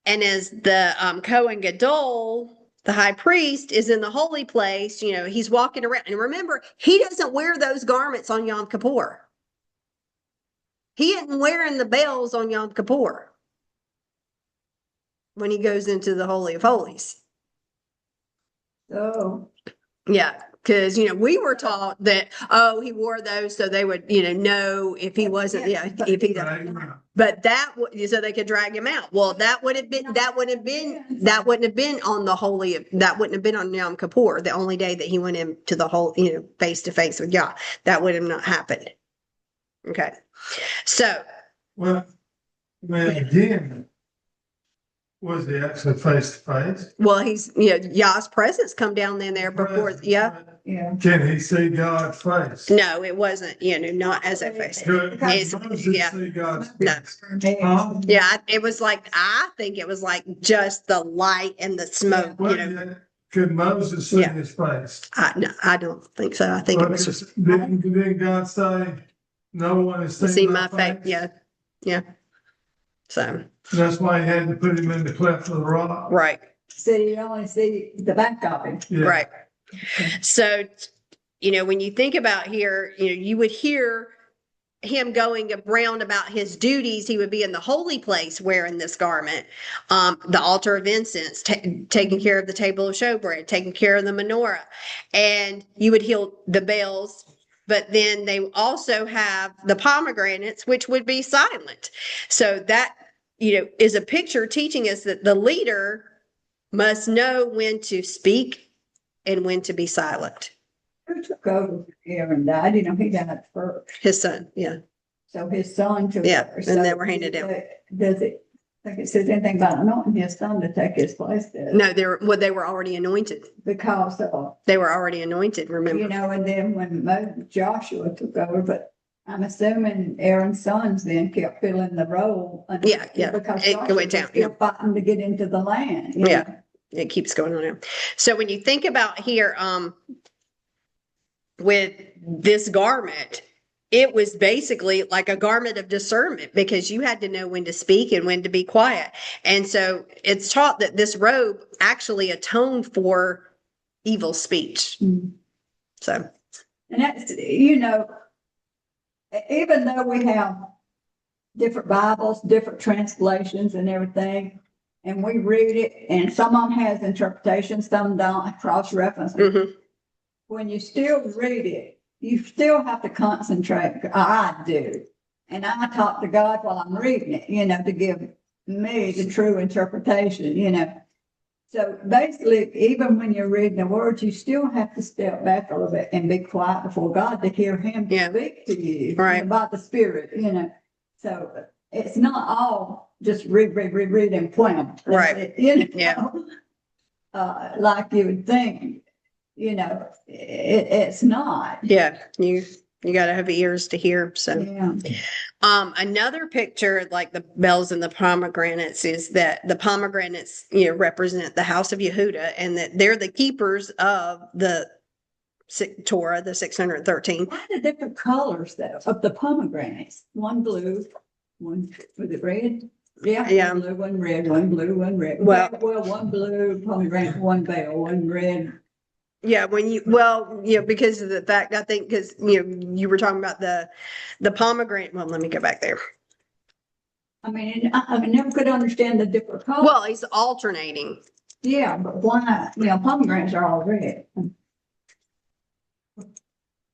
And as the Kohen Gadol, the high priest, is in the holy place, you know, he's walking around. And remember, he doesn't wear those garments on Yom Kippur. He isn't wearing the bells on Yom Kippur when he goes into the Holy of Holies. So, Yeah, because, you know, we were taught that, oh, he wore those so they would, you know if he wasn't, yeah, if he, but that, so they could drag him out. Well, that wouldn't have been on the Holy, that wouldn't have been on Yom Kippur, the only day that he went into the whole, you know, face to face with Yah. That would have not happened. Okay. So, Well, again, was he actually face to face? well, he's, you know, Yah's presence come down in there before, yeah. yeah. Can he see God's face? No, it wasn't, you know, not as a face. Could It's- Moses yeah. see God's No. face? Huh? Yeah, it was like, I think it was like just the light and the smoke, you Well, know. yeah, could Moses see Yeah. his face? No, I don't think so. I think it was just Didn't God say, no one has see seen my face. Yeah. Yeah. So, That's why he had to put him in the cleft of the rock. right. So you only see the back of him. Yeah. Right. So, you know, when you think about here, you know, you would hear him going around about his duties. He would be in the holy place wearing this garment, the altar of incense, taking care of the table of showbread, taking care of the menorah, and you would heal the bells. But then they also have the pomegranates, which would be silent. So that, you know, is a picture teaching us that the leader must know when to speak and when to be silent. Who took over Aaron died? You know, he died first. His son, yeah. So his son took Yeah, over. and So they were handed down. Does it, like it says anything about anointing his son to take his place? Does it? No, they were already anointed. Because of, They were already anointed, remember? you know, and then when Joshua took over, but I'm assuming Aaron's sons then kept filling the role. Yeah, yeah. Because It Joshua went was down, still yeah. fighting to get into the land. you Yeah. know. It keeps going on now. So when you think about here, with this garment, it was basically like a garment of discernment because you had to know when to speak and when to be quiet. And so it's taught that this robe actually atoned for evil speech. Mm. So, And that's, you know, even though we have different Bibles, different translations and everything, and we read it, and some of them has interpretation, some don't, cross-reference. mhm. When you still read it, you still have to concentrate. I do. And I talk to God while I'm reading it, you know, to give me the true interpretation, you know. So basically, even when you're reading the words, you still have to step back a little bit and be quiet before God to hear him Yeah. speak to you Right. about the Spirit, you know. So it's not all just read and wham. Right. You know, Yeah. like you would think, you know, it's not. Yeah, you got to have ears to hear. So, Yeah. another picture like the bells and the pomegranates is that the pomegranates, you know, represent the house of Yehuda and that they're the keepers of the Torah, the 613. Why the different colors though of the pomegranates? One blue, one, was it red? Yeah. Yeah. One blue, one red, one blue, one red. Well- One blue pomegranate, one bell, one red. Yeah, because of the fact, I think, because, you know, you were talking about the pomegranate. Well, let me go back there. I mean, I never could understand the different colors. Well, he's alternating. Yeah, but why, you know, pomegranates are all red.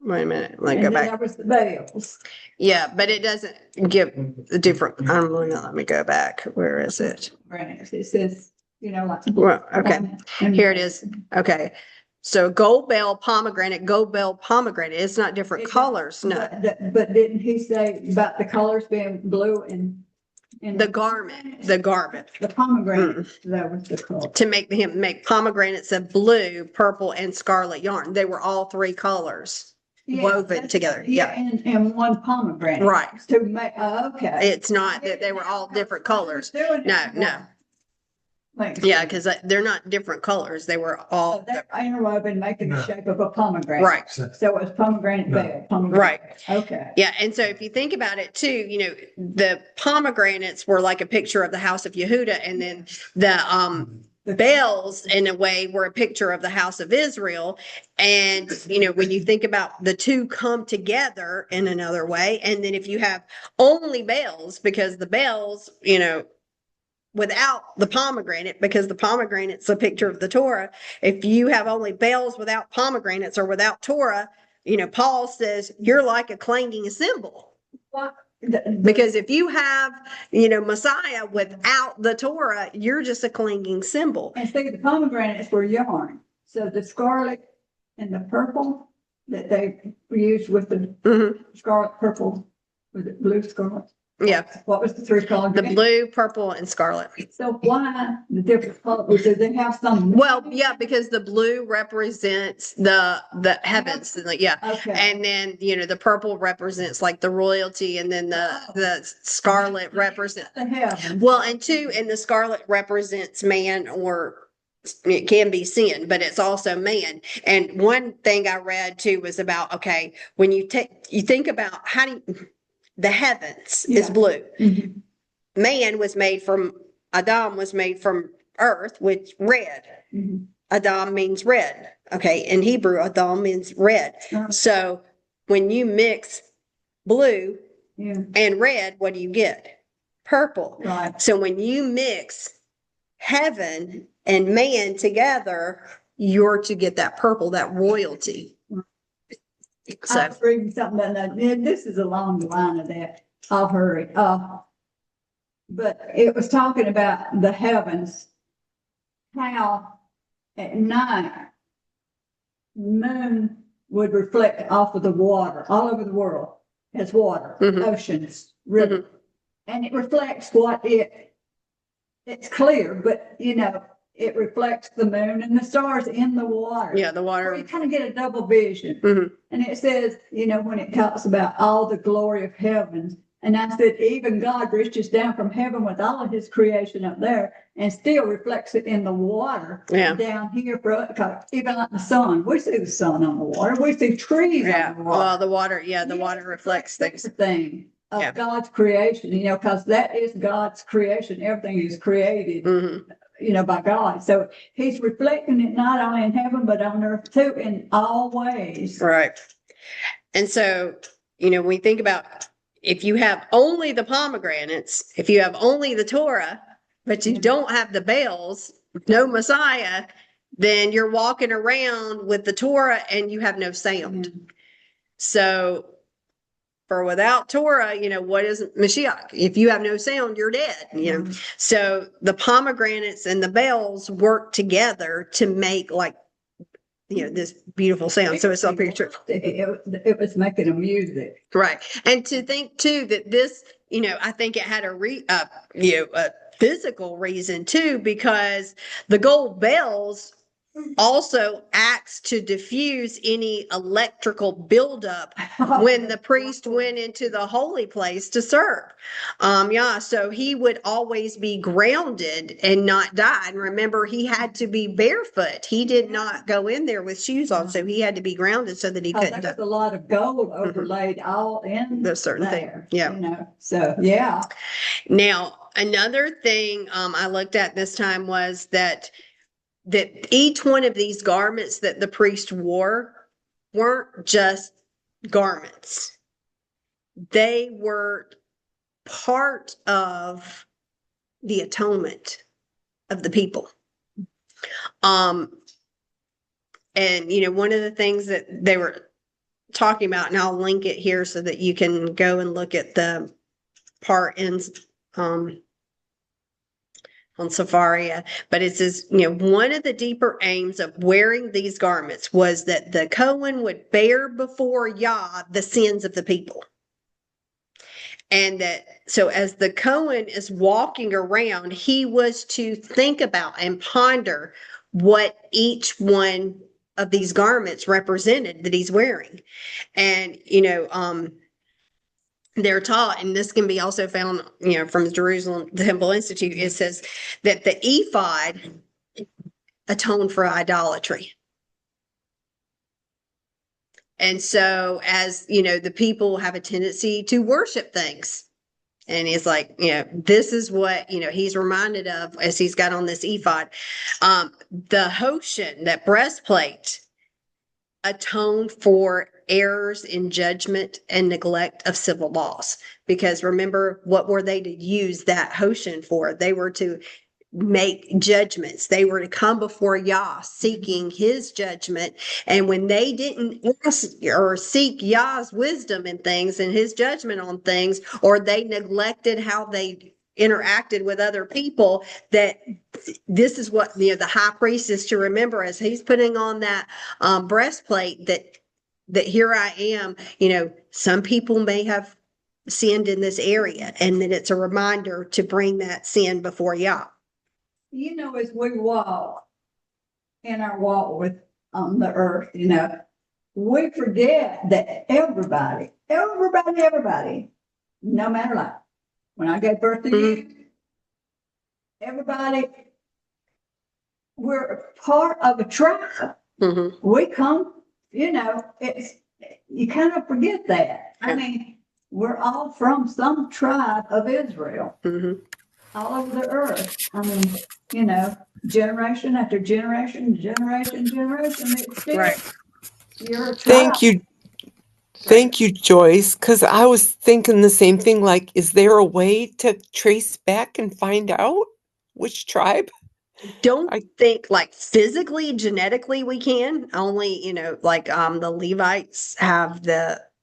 Wait a minute, let me And go then back. there was the bells. Yeah, but it doesn't give the different, let me go back. Where is it? Pomegranates. It says, you know, like. Well, okay, And- here it is. Okay. So gold bell pomegranate. It's not different It- colors, no. But didn't he say about the colors being blue and? The garment. The pomegranate, that was the color. To make pomegranates of blue, purple, and scarlet yarn. They were all three colors Yeah, woven that's- together. Yeah, and one pomegranate. Right. To make, okay. It's not that they were all different colors. No, no. Yeah, because they're not different colors. They were So all, that inner robe and making the No. shape of a pomegranate. right. So it was pomegranate No. bed, pomegranate. Right. Okay. Yeah, and so if you think about it too, the pomegranates were like a picture of the house of Yehuda, and then the bells in a way were a picture of the house of Israel. And when you think about the two come together in another way, and then if you have only bells, because the bells, without the pomegranate, because the pomegranate's a picture of the Torah. If you have only bells without pomegranates or without Torah, Paul says you're like a clanging cymbal. What? Because if you have, Messiah without the Torah, you're just a clanging cymbal. And see, the pomegranates were yarn. So the scarlet and the purple that they used with the Mhm. scarlet, purple, was it blue, scarlet? Yeah, What was the three colors? the blue, purple, and scarlet. So why the different colors? Do they have some? Well, yeah, because the blue represents the heavens, and yeah. Okay. And then, the purple represents like the royalty, and then the scarlet represents, The heavens. well, and the scarlet represents man, or it can be sin, but it's also man. And one thing I read too was about, okay, when you think about the heavens is Yeah. blue. Mhm. Adam was made from earth, which red. Mhm. Adam means red. Okay. In Hebrew, Adam means red. Uh, So when you mix blue Yeah, and red, what do you get? Purple. right. So when you mix heaven and man together, you're to get that purple, that royalty. I So, was reading something about that. Yeah, this is along the line of that. I'll hurry. But it was talking about the heavens, how at night moon would reflect off of the water all over the world as water, Mhm. oceans, rivers, and it reflects it's clear, but it reflects the moon and the stars in the water. yeah, the Where you water. kind of get a double vision. Mhm. And it says, when it talks about all the glory of heavens, and I said, even God reaches down from heaven with all of his creation up there and still reflects it in the water Yeah. down here for us. 'Cause even like the sun, we see the sun on the water. We see trees Yeah. on the water. Well, the water, the water reflects things. Everything of Yeah. God's creation, because that is God's creation. Everything is created, Mhm. by God. So he's reflecting it not only in heaven, but on earth too, in all ways. Right. And so, when we think about, if you have only the pomegranates, if you have only the Torah, but you Yeah. don't have the bells, no Messiah, then you're walking around with the Torah and you have no sound. Yeah. So, for without Torah, what is Mashiach? If you have no sound, you're dead. Mhm. So the pomegranates and the bells work together to make this beautiful sound. So it's all picture. It was making a music. Right. And to think too that this, I think it had a physical reason too, because the gold bells also acts to diffuse any electrical buildup when the priest went into the holy place to serve. So he would always be grounded and not die. And remember, he had to be barefoot. He did not go in there with shoes on, so he had to be grounded so that he couldn't There's die. a lot of gold overlaid all in There's certain thing. there, Yeah. So, yeah. Now, another thing I looked at this time was that each one of these garments that the priest wore weren't just garments. They were part of the atonement of the people. And one of the things that they were talking about, and I'll link it here so that you can go and look at the part in on Safaria, but it says, one of the deeper aims of wearing these garments was that the Cohen would bear before Yah the sins of the people. And so as the Cohen is walking around, he was to think about and ponder what each one of these garments represented that he's wearing. And, they're taught, and this can be also found, from the Jerusalem Temple Institute, it says that the ephod atoned for idolatry. And so, as the people have a tendency to worship things. And he's like, this is what, he's reminded of as he's got on this ephod. The Hoshen, that breastplate, atoned for errors in judgment and neglect of civil laws. Because remember, what were they to use that Hoshen for? They were to make judgments. They were to come before Yah seeking his judgment. And when they didn't ask or seek Yah's wisdom in things and his judgment on things, or they neglected how they interacted with other people, that this is what the high priest is to remember as he's putting on that breastplate, that here I am, some people may have sinned in this area, and then it's a reminder to bring that sin before Yah. As we walk in our walk with on the earth, we forget that everybody, no matter what, when I gave birth to you, everybody, we're part of a tribe. We come, it's, you kind of forget that. I mean, we're all from some tribe of Israel. All over the earth. I mean, generation after generation, it's still, Right. you're a Thank tribe. you. Thank you, Joyce, because I was thinking the same thing. Like, is there a way to trace back and find out which tribe? Don't think like physically, genetically we can. Only, like the Levites have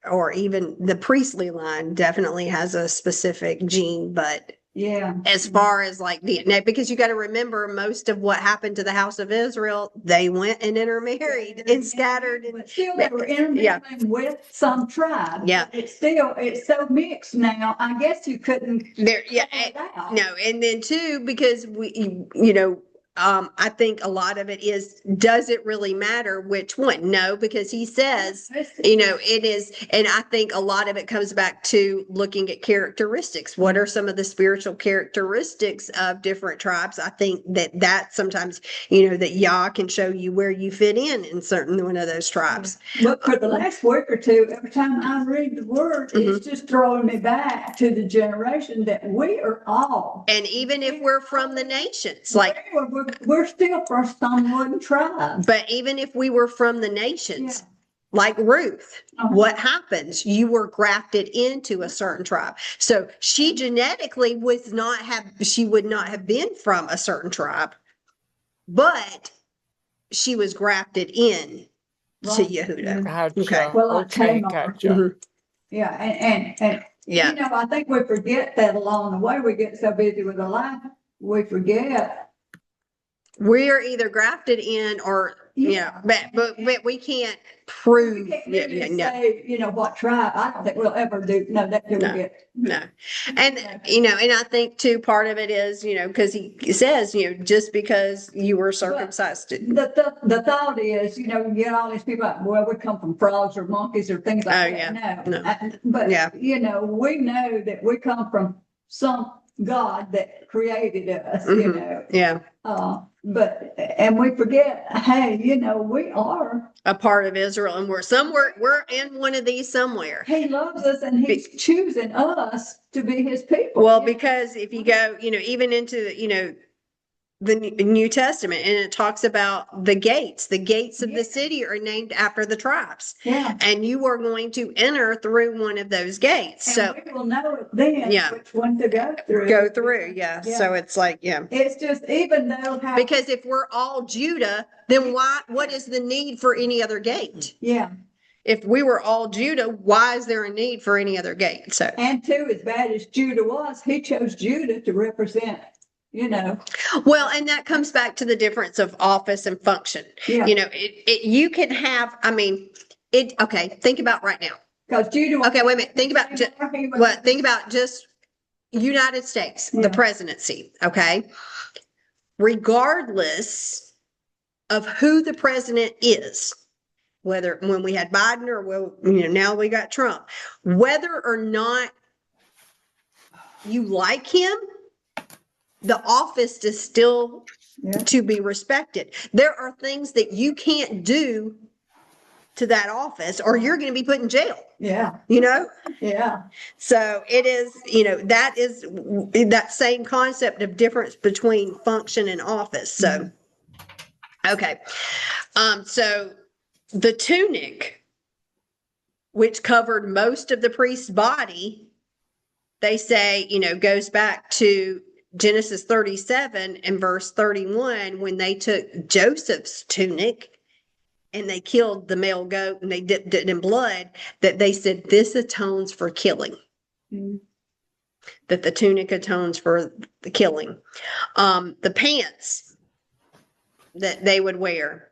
or even the priestly line definitely has a specific gene, but Yeah. as far as like because you got to remember, most of what happened to the house of Israel, they went and intermarried and scattered. But still, they were intermingling with some tribe. Yeah. It's so mixed now. I guess you couldn't. No, and then too, because I think a lot of it is, does it really matter which one? No, because he says, it is. And I think a lot of it comes back to looking at characteristics. What are some of the spiritual characteristics of different tribes? I think that sometimes, that Yah can show you where you fit in certain one of those tribes. But for the last week or two, every time I read the word, it's just throwing me back to the generation that we are all. And even if we're from the nations, like we're still from some one tribe. But even if we were from the nations, like Ruth, what happens? You were grafted into a certain tribe. So she genetically would not have been from a certain tribe, but she was grafted in to Yehuda. Gotcha. Okay. Well, Okay, gotcha. Yeah, and I think we forget that along the way. We get so busy with our life, we forget. We're either grafted in or but we can't prove. We can't really say, what tribe. I don't think we'll ever do. No, that we get. No. And, and I think too, part of it is, because he says, just because you were circumcised. The thought is, you get all these people, well, we come from frogs or monkeys or things like that. No. But, we know that we come from some God that created us, and we forget, hey, we are a part of Israel, and we're in one of these somewhere. He loves us, and he's choosing us to be his people. Well, because if you go, even into, the New Testament, and it talks about the gates of the city are named after the tribes. Yeah. And you are going to enter through one of those gates. And so we will know then which one to go through. So it's like, It's just, even though because if we're all Judah, then what is the need for any other gate? Yeah. If we were all Judah, why is there a need for any other gate? So, and too, as bad as Judah was, he chose Judah to represent, Well, and that comes back to the difference of office and function. Yeah. You can have, okay, think about right now. Because Judah. Okay, wait a minute. Think about just United States, the presidency. Okay. Regardless of who the president is, whether when we had Biden or now we got Trump, whether or not you like him, the office is still Yeah. to be respected. There are things that you can't do to that office or you're going to be put in jail, Yeah, you know? yeah. So it is, that is that same concept of difference between function and office. So, okay. So the tunic, which covered most of the priest's body, they say, goes back to Genesis 37 and verse 31 when they took Joseph's tunic and they killed the male goat and they dipped it in blood, that they said this atones for killing. Mm. That the tunic atones for the killing. The pants that they would wear.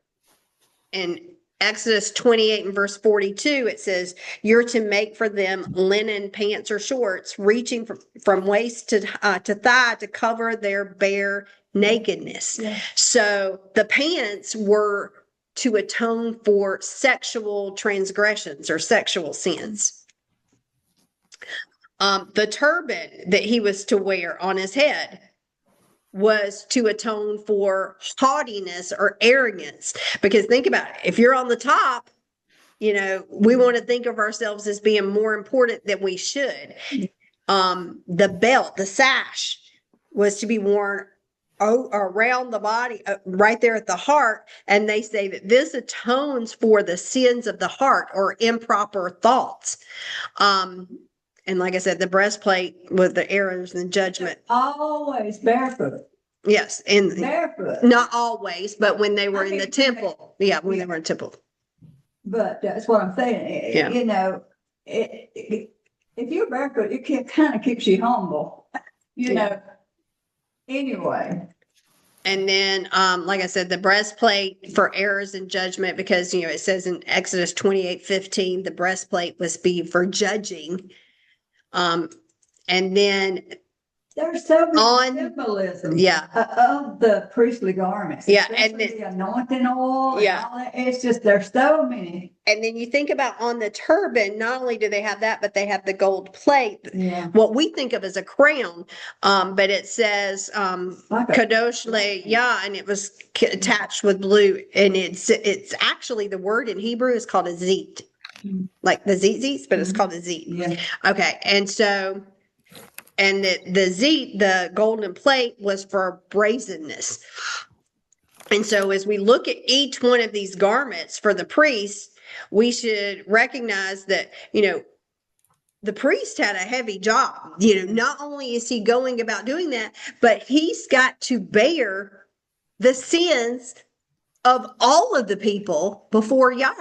In Exodus 28 and verse 42, it says, you're to make for them linen pants or shorts reaching from waist to thigh to cover their bare nakedness. Yeah. So the pants were to atone for sexual transgressions or sexual sins. The turban that he was to wear on his head was to atone for haughtiness or arrogance. Because think about it, if you're on the top, we want to think of ourselves as being more important than we should. The belt, the sash, was to be worn around the body, right there at the heart. And they say that this atones for the sins of the heart or improper thoughts. And like I said, the breastplate with the arrows and judgment. Always barefoot. Yes. And Barefoot. not always, but when they were in the temple. Yeah, when they were in temple. But that's what I'm saying. Yeah. If you're barefoot, it kind of keeps you humble, Anyway. And then, like I said, the breastplate for errors and judgment, because, it says in Exodus 28:15, the breastplate was be for judging. And then There's so On- much symbolism yeah. Of the priestly garments. Yeah, and especially the anointing oil. Yeah. And all that. It's just, there's so many. And then you think about on the turban, not only do they have that, but they have the gold plate, Yeah. what we think of as a crown. But it says, Like a- Kadosh Le Yah, and it was attached with blue. And it's actually, the word in Hebrew is called a zit, like the zitzis, but it's called a zit. Yeah. Okay. And so, and the zit, the golden plate, was for brazenness. And so as we look at each one of these garments for the priest, we should recognize that, the priest had a heavy job. Not only is he going about doing that, but he's got to bear the sins of all of the people before Yah.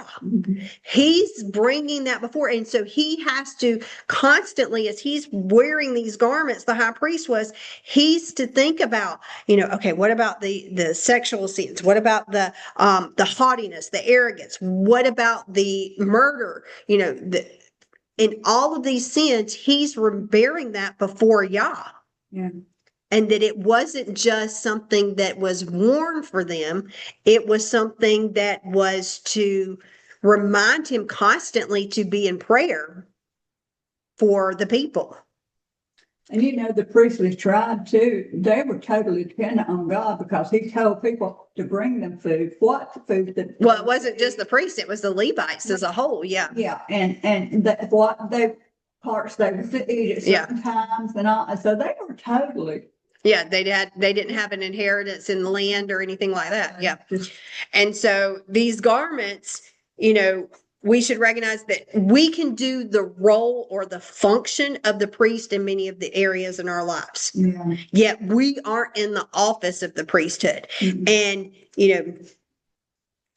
He's bringing that before. And so he has to constantly, as he's wearing these garments, the high priest was, he's to think about, okay, what about the sexual sins? What about the haughtiness, the arrogance? What about the murder? In all of these sins, he's bearing that before Yah. Yeah. And that it wasn't just something that was worn for them. It was something that was to remind him constantly to be in prayer for the people. And the priestly tribe too, they were totally dependent on God because he told people to bring them food. What food? Well, it wasn't just the priests, it was the Levites as a whole. Yeah. Yeah. And parts they were to eat at certain times and all. So they were totally. Yeah, they didn't have an inheritance in the land or anything like that. Yeah. And so these garments, we should recognize that we can do the role or the function of the priest in many of the areas in our lives. Yeah. Yet we aren't in the office of the priesthood. Mm-hmm. And,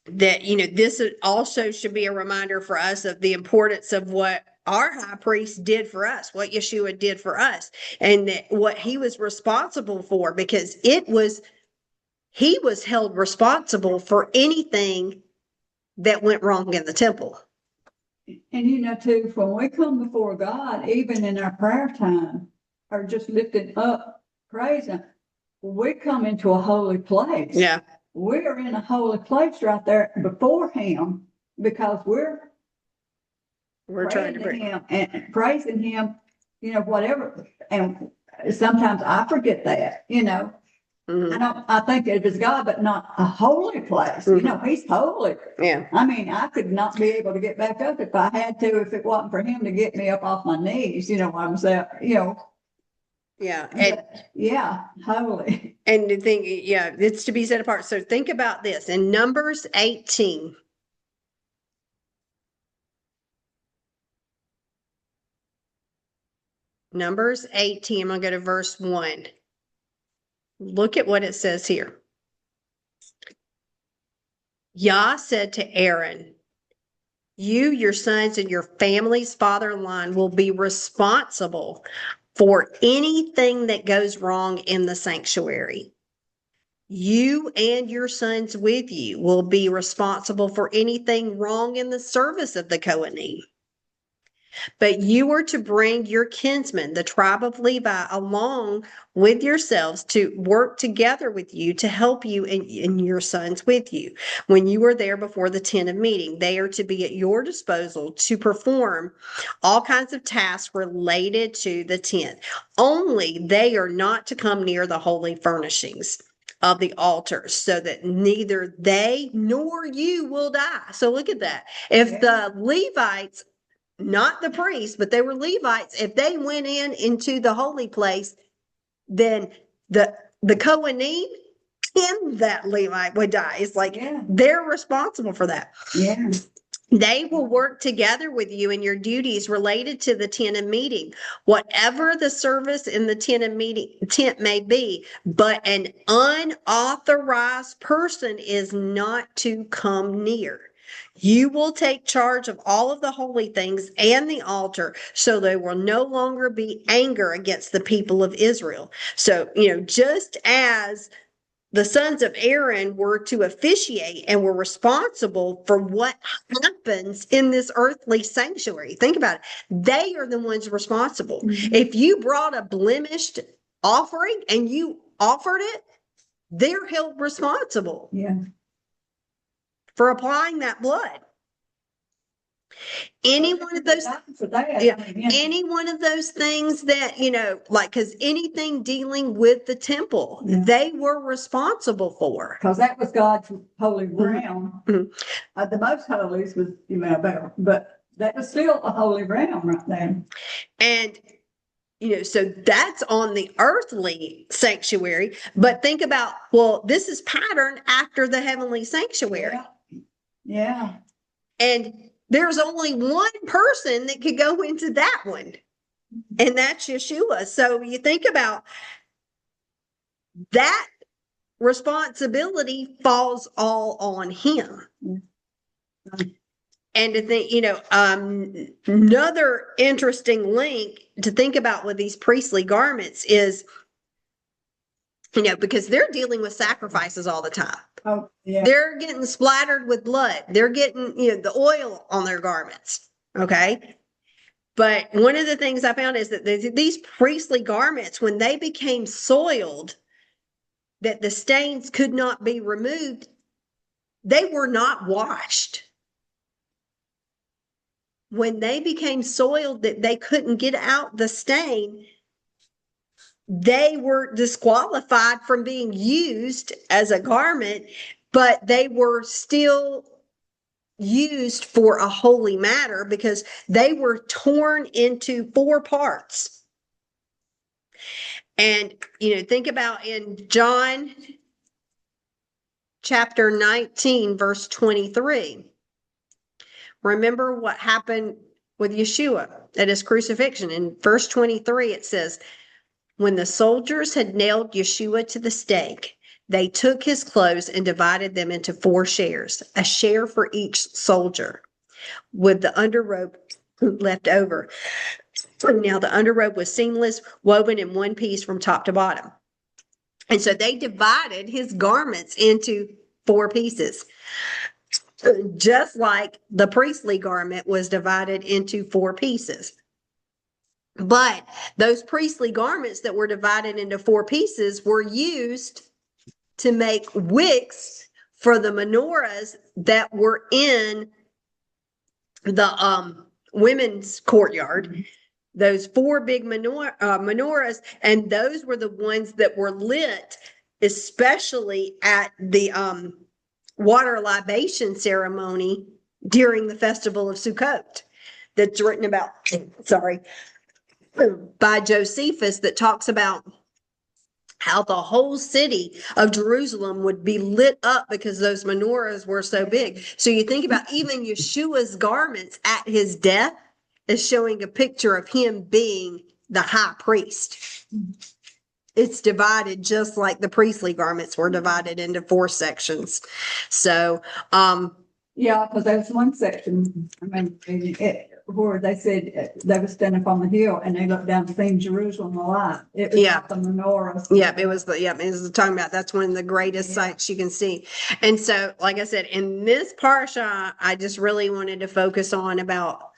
this also should be a reminder for us of the importance of what our high priest did for us, what Yeshua did for us, and what he was responsible for, because he was held responsible for anything that went wrong in the temple. And too, when we come before God, even in our prayer time, or just lifting up, praising, we come into a holy place. Yeah. We're in a holy place right there before him because we're trying to praising him and praising him, whatever. And sometimes I forget that, you know. Mhm. I think it is God, but not a holy place. You know, he's holy. Yeah. I mean, I could not be able to get back up if I had to, if it wasn't for him to get me up off my knees, you know what I'm saying? You know, Yeah. And but, yeah, holy. And to think, yeah, it's to be set apart. So think about this in Numbers 18. Numbers 18, I'm going to go to verse 1. Look at what it says here. Yah said to Aaron, you, your sons, and your family's father line will be responsible for anything that goes wrong in the sanctuary. You and your sons with you will be responsible for anything wrong in the service of the Kohanim. But you are to bring your kinsmen, the tribe of Levi, along with yourselves to work together with you to help you and your sons with you. When you are there before the tent of meeting, they are to be at your disposal to perform all kinds of tasks related to the tent. Only they are not to come near the holy furnishings of the altar, so that neither they nor you will die. So look at that. If the Levites, not the priests, but they were Levites, if they went into the holy place, then the Kohanim and that Levite would die. It's like they're responsible for that. Yeah. They will work together with you in your duties related to the tent of meeting, whatever the service in the tent may be, but an unauthorized person is not to come near. You will take charge of all of the holy things and the altar, so there will no longer be anger against the people of Israel. So, just as the sons of Aaron were to officiate and were responsible for what happens in this earthly sanctuary. Think about it. They are the ones responsible. If you brought a blemished offering and you offered it, they're held responsible for applying that blood. Any one of those, any one of those things that, because anything dealing with the temple, they were responsible for. Because that was God's holy ground. The most holies was, but that was still a holy ground right there. And, so that's on the earthly sanctuary. But think about, this is patterned after the heavenly sanctuary. Yeah. And there's only one person that could go into that one, and that's Yeshua. So you think about that responsibility falls all on him. And to think, another interesting link to think about with these priestly garments is, because they're dealing with sacrifices all the time. Oh, yeah. They're getting splattered with blood. They're getting, the oil on their garments. Okay. But one of the things I found is that these priestly garments, when they became soiled, that the stains could not be removed, they were not washed. When they became soiled, that they couldn't get out the stain, they were disqualified from being used as a garment, but they were still used for a holy matter because they were torn into 4 parts. And, think about in John chapter 19, verse 23. Remember what happened with Yeshua at his crucifixion. In verse 23, it says, when the soldiers had nailed Yeshua to the stake, they took his clothes and divided them into 4 shares, a share for each soldier, with the underrobe left over. Now the underrobe was seamless, woven in one piece from top to bottom. And so they divided his garments into 4 pieces, just like the priestly garment was divided into 4 pieces. But those priestly garments that were divided into 4 pieces were used to make wicks for the menorahs that were in the women's courtyard. those four big menorahs, and those were the ones that were lit, especially at the water libation ceremony during the festival of Sukkot. That's written about, sorry, by Josephus, that talks about how the whole city of Jerusalem would be lit up because those menorahs were so big. So you think about even Yeshua's garments at his death is showing a picture of him being the high priest. It's divided just like the priestly garments were divided into 4 sections. So, Yeah, because there was one section, I mean, where they said they were standing up on the hill and they looked down and seen Jerusalem alive. It was Yeah. like the menorahs. it was talking about, that's one of the greatest sights you can see. And so, like I said, in this Parsha, I just really wanted to focus on about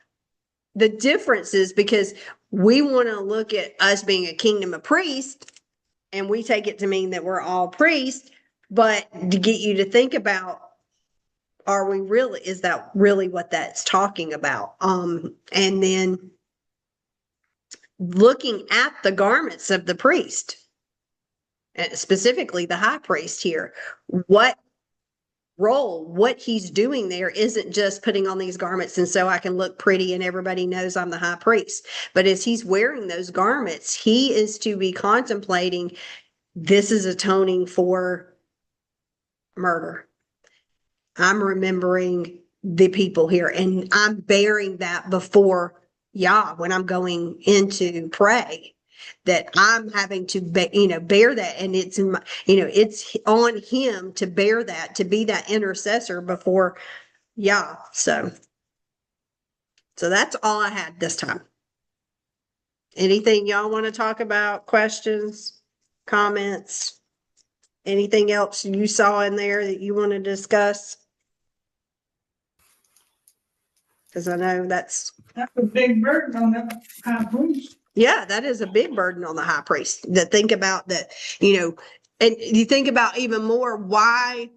the differences, because we want to look at us being a kingdom of priests, and we take it to mean that we're all priests, but to get you to think about, is that really what that's talking about? And then looking at the garments of the priest, and specifically the high priest here, what he's doing there isn't just putting on these garments and so I can look pretty and everybody knows I'm the high priest. But as he's wearing those garments, he is to be contemplating, this is atoning for murder. I'm remembering the people here, and I'm bearing that before Yah when I'm going in to pray, that I'm having to bear that, and it's in my, it's on him to bear that, to be that intercessor before Yah. So that's all I had this time. Anything y'all want to talk about? Questions, comments, anything else you saw in there that you want to discuss? Because I know that's a big burden on the high priest. Yeah, that is a big burden on the high priest, to think about that, and you think about even more what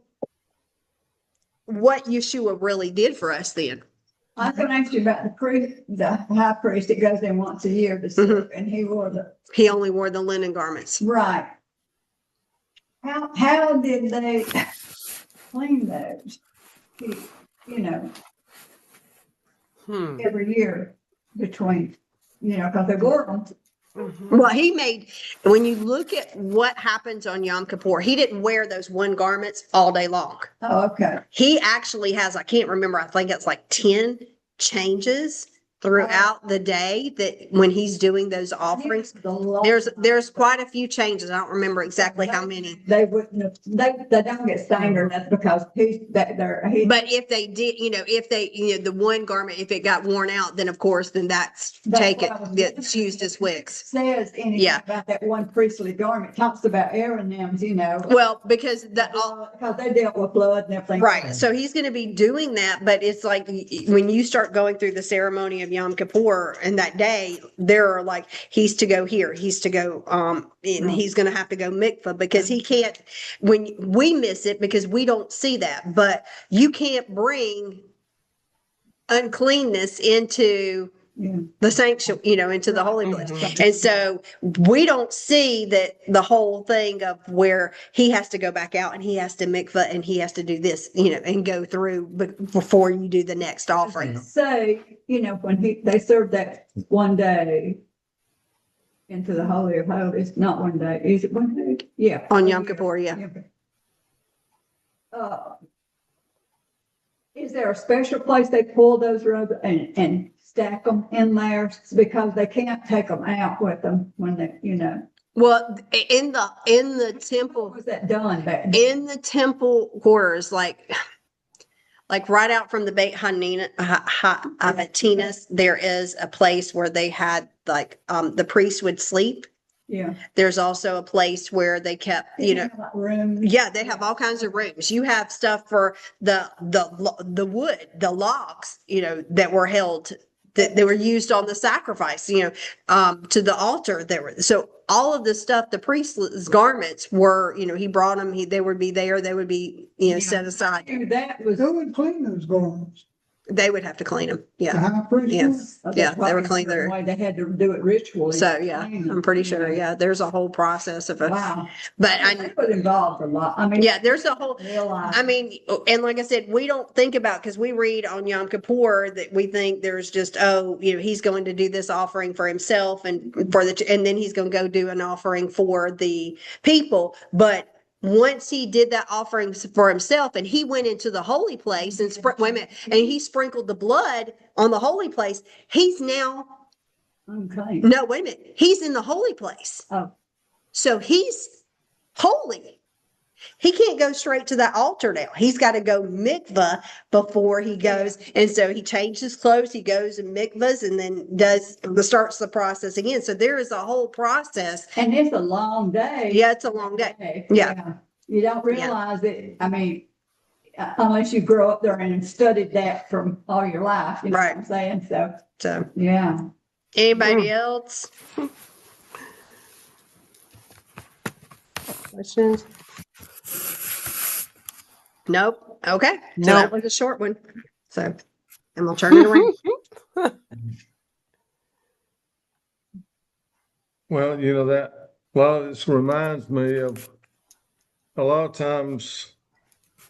Yeshua really did for us then. I was going to ask you about the high priest that goes in once a year to serve, and He only wore the linen garments. right. How did they clean those? Every year between, because they wore them. Well, when you look at what happens on Yom Kippur, he didn't wear those one garments all day long. Oh, okay. He actually has, I can't remember, I think it's like 10 changes throughout the day, that when he's doing those offerings, there's quite a few changes. I don't remember exactly how many. They wouldn't have, they don't get stained or nothing because he's back there. But if they did, the one garment, if it got worn out, then of course, then that's it's used as wicks. Says anything about that one priestly garment, talks about Aaron them's, Well, because because they dealt with blood and everything. Right. So he's going to be doing that, but it's like when you start going through the ceremony of Yom Kippur, and that day there are like, he's to go here, he's to go, and he's going to have to go mikvah, because he can't, when we miss it because we don't see that, but you can't bring uncleanness into the sanctuary, into the holy place. And so we don't see that the whole thing of where he has to go back out and he has to mikvah and he has to do this, and go through before you do the next offering. So, when they served that one day into the Holy of Holies, not one day, is it one day? Yeah. On Yom Kippur, yeah. Is there a special place they pull those robes and stack them in there, because they can't take them out with them when they, Well, in the temple, How was that done back then? in the temple quarters, like right out from the Beit Hatinas, there is a place where they had the priest would sleep. Yeah. There's also a place where they kept, Like rooms. yeah, they have all kinds of rooms. You have stuff for the wood, the logs, that were held, that they were used on the sacrifice, to the altar. So all of the stuff, the priest's garments were, he brought them, they would be there, they would be, set aside. That was, Who would clean those garments? They would have to clean them. The Yeah. high priest Yeah. would? Yeah, they were clean there. Why they had to do it ritually. So, yeah, I'm pretty sure. Yeah. There's a whole process of it. Wow. But It was involved a lot. I mean. yeah, there's a whole, Realize. I mean, and like I said, we don't think about, because we read on Yom Kippur that we think there's just, oh, he's going to do this offering for himself and and then he's going to go do an offering for the people. But once he did that offering for himself and he went into the holy place and wait a minute, and he sprinkled the blood on the holy place, he's now, Okay. no, wait a minute, he's in the holy place. Oh. So he's holy. He can't go straight to that altar now. He's got to go mikvah before he goes. And so he changed his clothes. He goes and mikvahs and then starts the process again. So there is a whole process. And it's a long day. Yeah, it's a long day. Yeah. You don't realize it. I mean, unless you grow up there and studied that from all your life. You know Right. what I'm saying? So Yeah. anybody else? Questions? Nope. Okay. So that Nope. was a short one. So, and we'll turn it around. Well, that a lot of this reminds me of a lot of times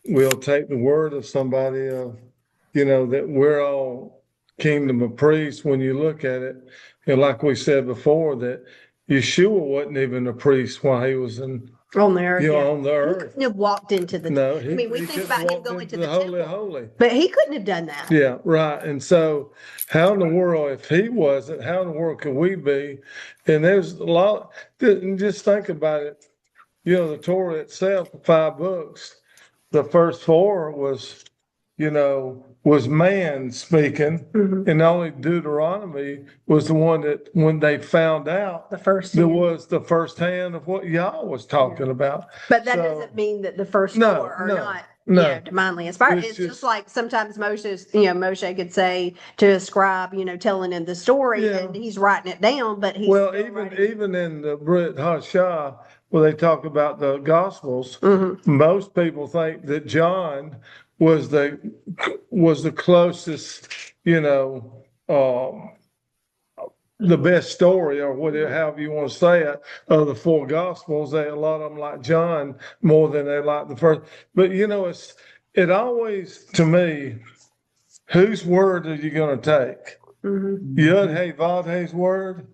we'll take the word of somebody that we're all kingdom of priests when you look at it. And like we said before, that Yeshua wasn't even a priest while he was On the earth. Yeah. on the He earth. couldn't have walked into the. No, I mean, we he think just about him walked going into to the Holy temple. Holy. But he couldn't have done that. Yeah, right. And so how in the world, if he wasn't, how in the world could we be? And there's a lot, and just think about it. The Torah itself, the 5 books, the first 4 was man speaking. Mhm. And only Deuteronomy was the one that when they found out, The first. there hand. was the first hand of what Yah was talking about. But that So- doesn't mean that the first No, 4 are no, not, no. divinely inspired. It's It's just just- like sometimes Moshe could say to a scribe, telling him the story Yeah. and he's writing it down, but he's Well, still even writing it. even in the Brit Hashah, where they talk about the Gospels, Mhm. most people think that John was the closest, the best story or whatever, however you want to say it, of the 4 Gospels. A lot of them like John more than they like the first. But it always, to me, whose word are you going to take? Mhm. Yud Hey Vav Hey's word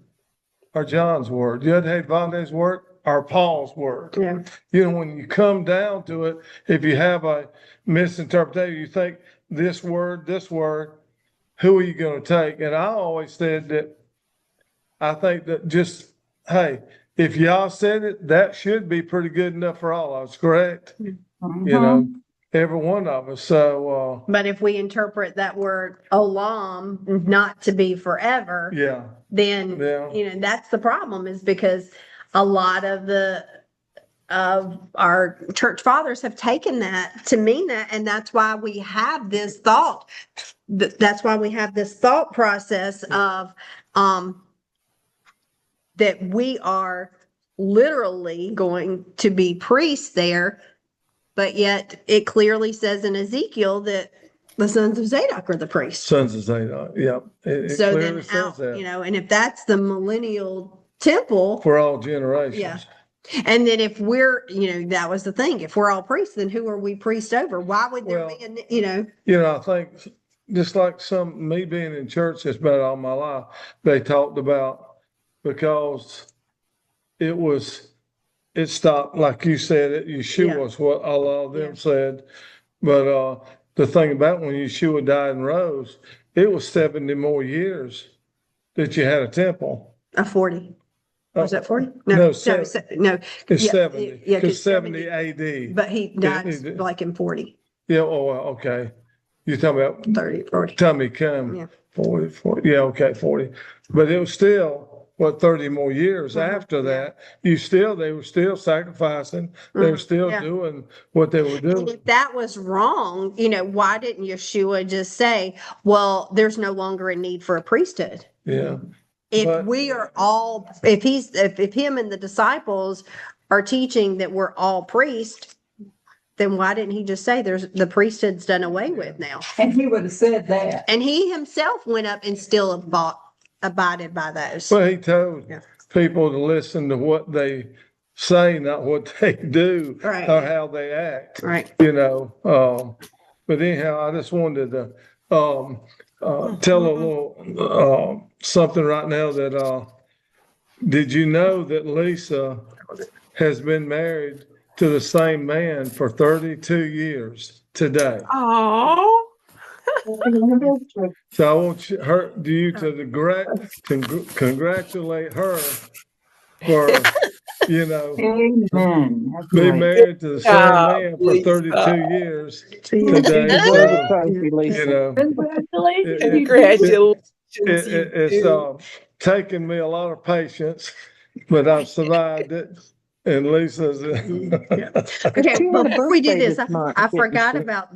or John's word? Yud Hey Vav Hey's word or Paul's word? Yeah. When you come down to it, if you have a misinterpretation, you think this word, who are you going to take? And I always said that I think that just, hey, if y'all said it, that should be pretty good enough for all of us, correct? Every one of us. So, But if we interpret that word olam not to be forever, yeah. then, Yeah. that's the problem, is because a lot of our church fathers have taken that to mean that. And that's why we have this thought. That's why we have this thought process of, that we are literally going to be priests there, but yet it clearly says in Ezekiel that the sons of Zadok are the priests. Sons of Zadok, yeah. It So clearly then, says that. and if that's the millennial temple, For all generations. Yeah. And then if we're, that was the thing, if we're all priests, then who are we priests over? Why would there Well, be I think just like me being in church that's about all my life, they talked about, because it stopped, like you said, Yeshua is what a lot of them said. But the thing about when Yeshua died and rose, it was 70 more years that you had a temple. 40. Was that 40? No, No, 70. It's 70. Yeah, Because 70 AD. But he died like in 40, Yeah, okay. You're talking about 30, 40. Tommy come. Yeah. 40. Yeah, okay, 40. But it was still, 30 more years after that. They were still sacrificing. They were still doing what they were And doing. if that was wrong, why didn't Yeshua just say, well, there's no longer a need for a priesthood? Yeah. If But- we are all, if him and the disciples are teaching that we're all priests, then why didn't he just say the priesthood's done away with now? And he would have said that. And he himself went up and still abided by those. Well, he told Yeah. people to listen to what they say, not what they do Right. or how they act. Right. You know, but anyhow, I just wanted to tell a little something right now that did you know that Lisa has been married to the same man for 32 years today? Oh, So I want you to congratulate her for, you know, Amen. That's be right. married to the same job, man for Lisa. 32 years You today. deserve So, a trophy, you Lisa. know, Congratulations. Congratulations, it's you taken me a lot of patience, but I've survived it. And Lisa's. Okay, She had a before we do birthday this, this month, I didn't forgot she? about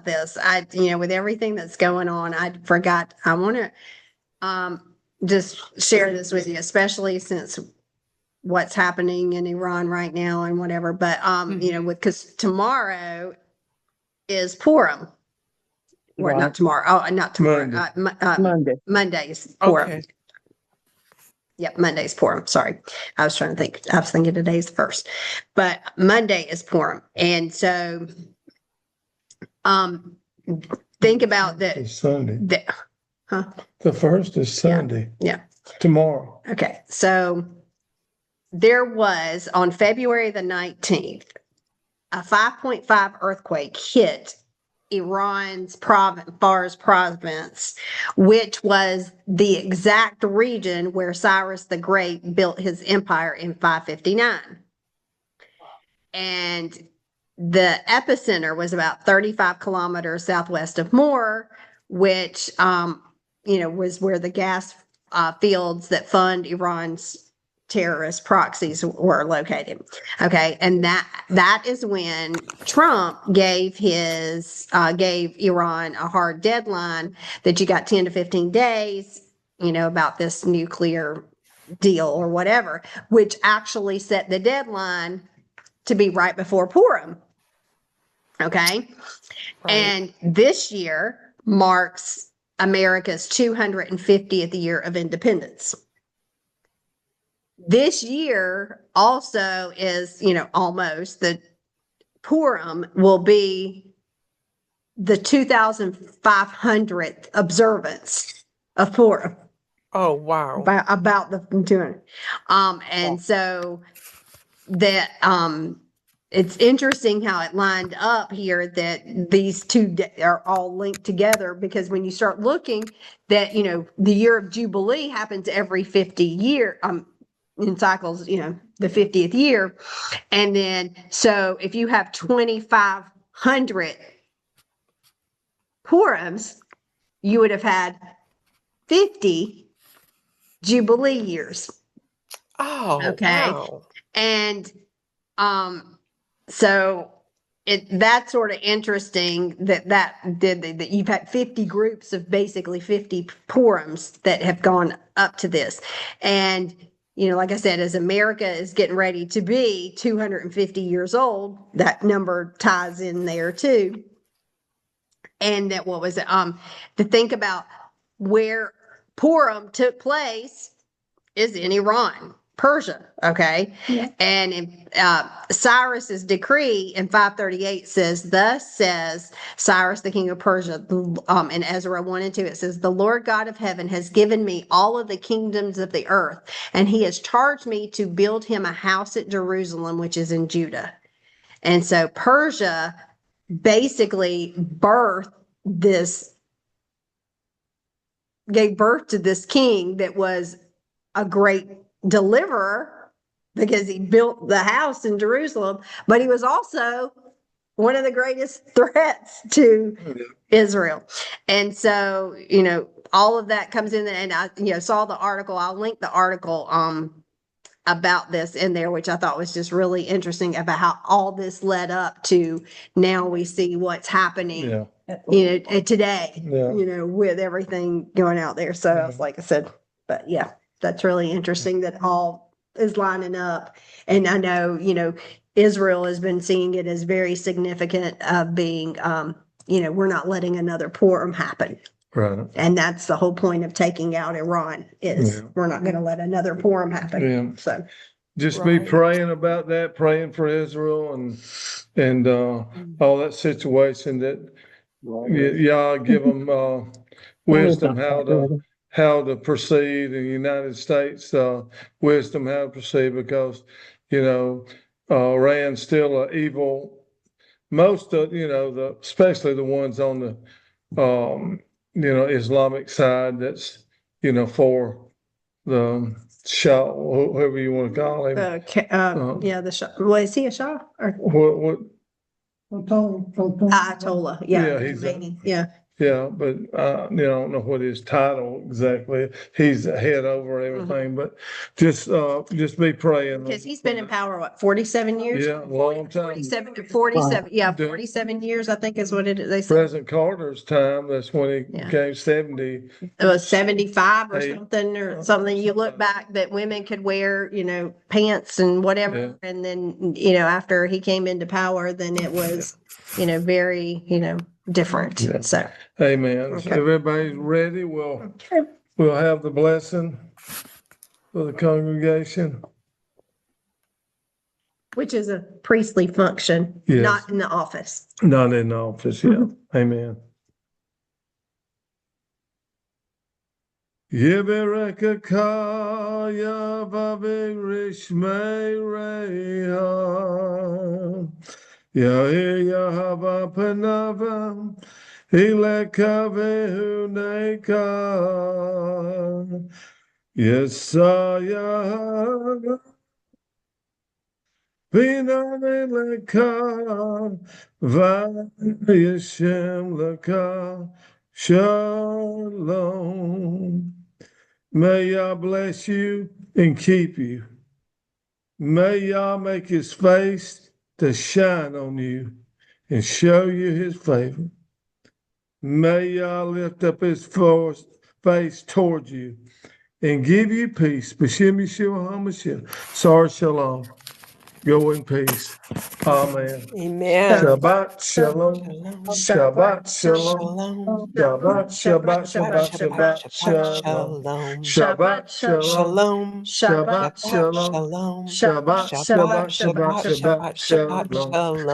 this. With everything that's going on, I forgot. I want to just share this with you, especially since what's happening in Iran right now and whatever. But because tomorrow is Purim. Or Right. not tomorrow. Oh, not tomorrow. Monday. Monday is Purim. Okay. Yep, Monday's Purim. Sorry. I was thinking today's the first. But Monday is Purim. And so think about that. It's Sunday. Huh? The first is Sunday. Yeah. Tomorrow. Okay. So there was on February the 19th, a 5.5 earthquake hit Iran's Fars province, which was the exact region where Cyrus the Great built his empire in 559. And the epicenter was about 35 kilometers southwest of Moore, which, was where the gas fields that fund Iran's terrorist proxies were located. Okay. And that is when Trump gave Iran a hard deadline that you got 10 to 15 days, about this nuclear deal or whatever, which actually set the deadline to be right before Purim. Okay. Right. And this year marks America's 250th year of independence. This year also is, almost the Purim will be the 2,500th observance of Purim. Oh, wow. About the 200. And so that, it's interesting how it lined up here that these two are all linked together, because when you start looking that, the year of Jubilee happens every 50 years, in cycles, the 50th year. And then, so if you have 2,500 Purims, you would have had 50 Jubilee years. Oh, Okay. wow. And, so that's sort of interesting that you've had 50 groups of basically 50 Purims that have gone up to this. And, like I said, as America is getting ready to be 250 years old, that number ties in there too. And that, what was it? To think about where Purim took place is in Iran, Persia. Okay. Yeah. And in, Cyrus's decree in 538 says, "Thus says Cyrus, the king of Persia," in Ezra 1 and 2, it says, "The Lord God of heaven has given me all of the kingdoms of the earth, and he has charged me to build him a house at Jerusalem, which is in Judah." And so Persia basically gave birth to this king that was a great deliverer, because he built the house in Jerusalem, but he was also one of the greatest threats to Israel. And so, all of that comes in, and I, saw the article. I'll link the article about this in there, which I thought was just really interesting about how all this led up to now we see what's happening, today, Yeah. with everything going out there. So I was, like I said, but yeah, that's really interesting that all is lining up. And I know, Israel has been seeing it as very significant of being, we're not letting another Purim happen. Right. And that's the whole point of taking out Iran is Yeah. we're not going to let another Purim happen. Yeah. So, Just be Right. praying about that, praying for Israel and all that situation that y'all give them wisdom how to proceed in the United States, wisdom how to proceed because Iran's still an evil. Most of especially the ones on the Islamic side that's for the Shah, whoever you want to call him. the Shah. Well, is he a Shah or What? Ayatollah? Yeah, he's Khomeini. Yeah. Yeah, but I don't know what his title exactly. He's the head over everything, but just be praying. Because he's been in power, 47 years? Yeah, a long time. 47 to 47. Yeah, Yeah. 47 years, I think is what they said. President Carter's time, that's when he Yeah. became 70. It was 75 or Hey. something. You look back that women could wear, pants and whatever. Yeah. And then, after he came into power, then it was, very, different. Yeah. So, Amen. Okay. If everybody's ready, we'll have the blessing for the congregation. which is a priestly function, Yes. not in the office. Not in the office, yeah. Amen. Yeberekakaya vavirishmereha. Yahya panava. Ilekavehuneka. Yesaya. Vinamileka. Vayeshem leka. Shalom. May Yah bless you and keep you. May Yah make his face to shine on you and show you his favor. May Yah lift up his face toward you and give you peace. B'Shem Yeshua HaMashiach. Sar Shalom. Go in peace. Amen. Amen. Shabbat Shalom. Shabbat Shalom. Shalom. Shabbat, Shabbat, Shabbat, Shabbat, Shalom. Shabbat, Shalom. Shalom. Shabbat, Shalom. Shabbat, Shabbat, Shabbat, Shabbat, Shabbat, Shalom.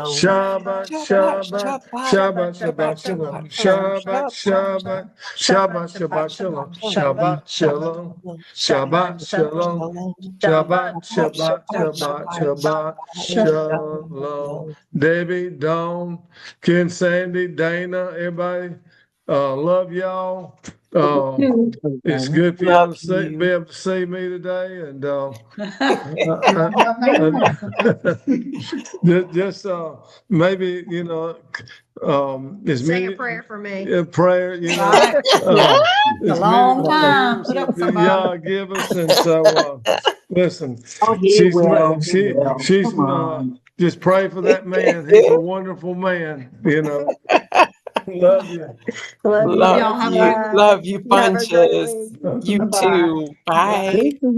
Shabbat, Shabbat, Shabbat, Shabbat, Shalom. Shabbat, Shabbat, Shabbat, Shalom. Shabbat, Shabbat, Shabbat, Shalom. Shabbat, Shabbat, Shabbat, Shabbat, Shalom. Debbie, Dawn, Ken, Sandy, Dana, everybody, love y'all. It's good for y'all to be able to see me today, and just maybe as Say many a prayer for me. prayer, It's as a long many time. prayers Put up with that somebody. y'all give us, and so listen, Oh, he she's will. she's Come on. just pray for that man. He's a wonderful man, Love you. Love Y'all have a Love you Have a great bunches. week. You Bye-bye. too. Bye. Good for you.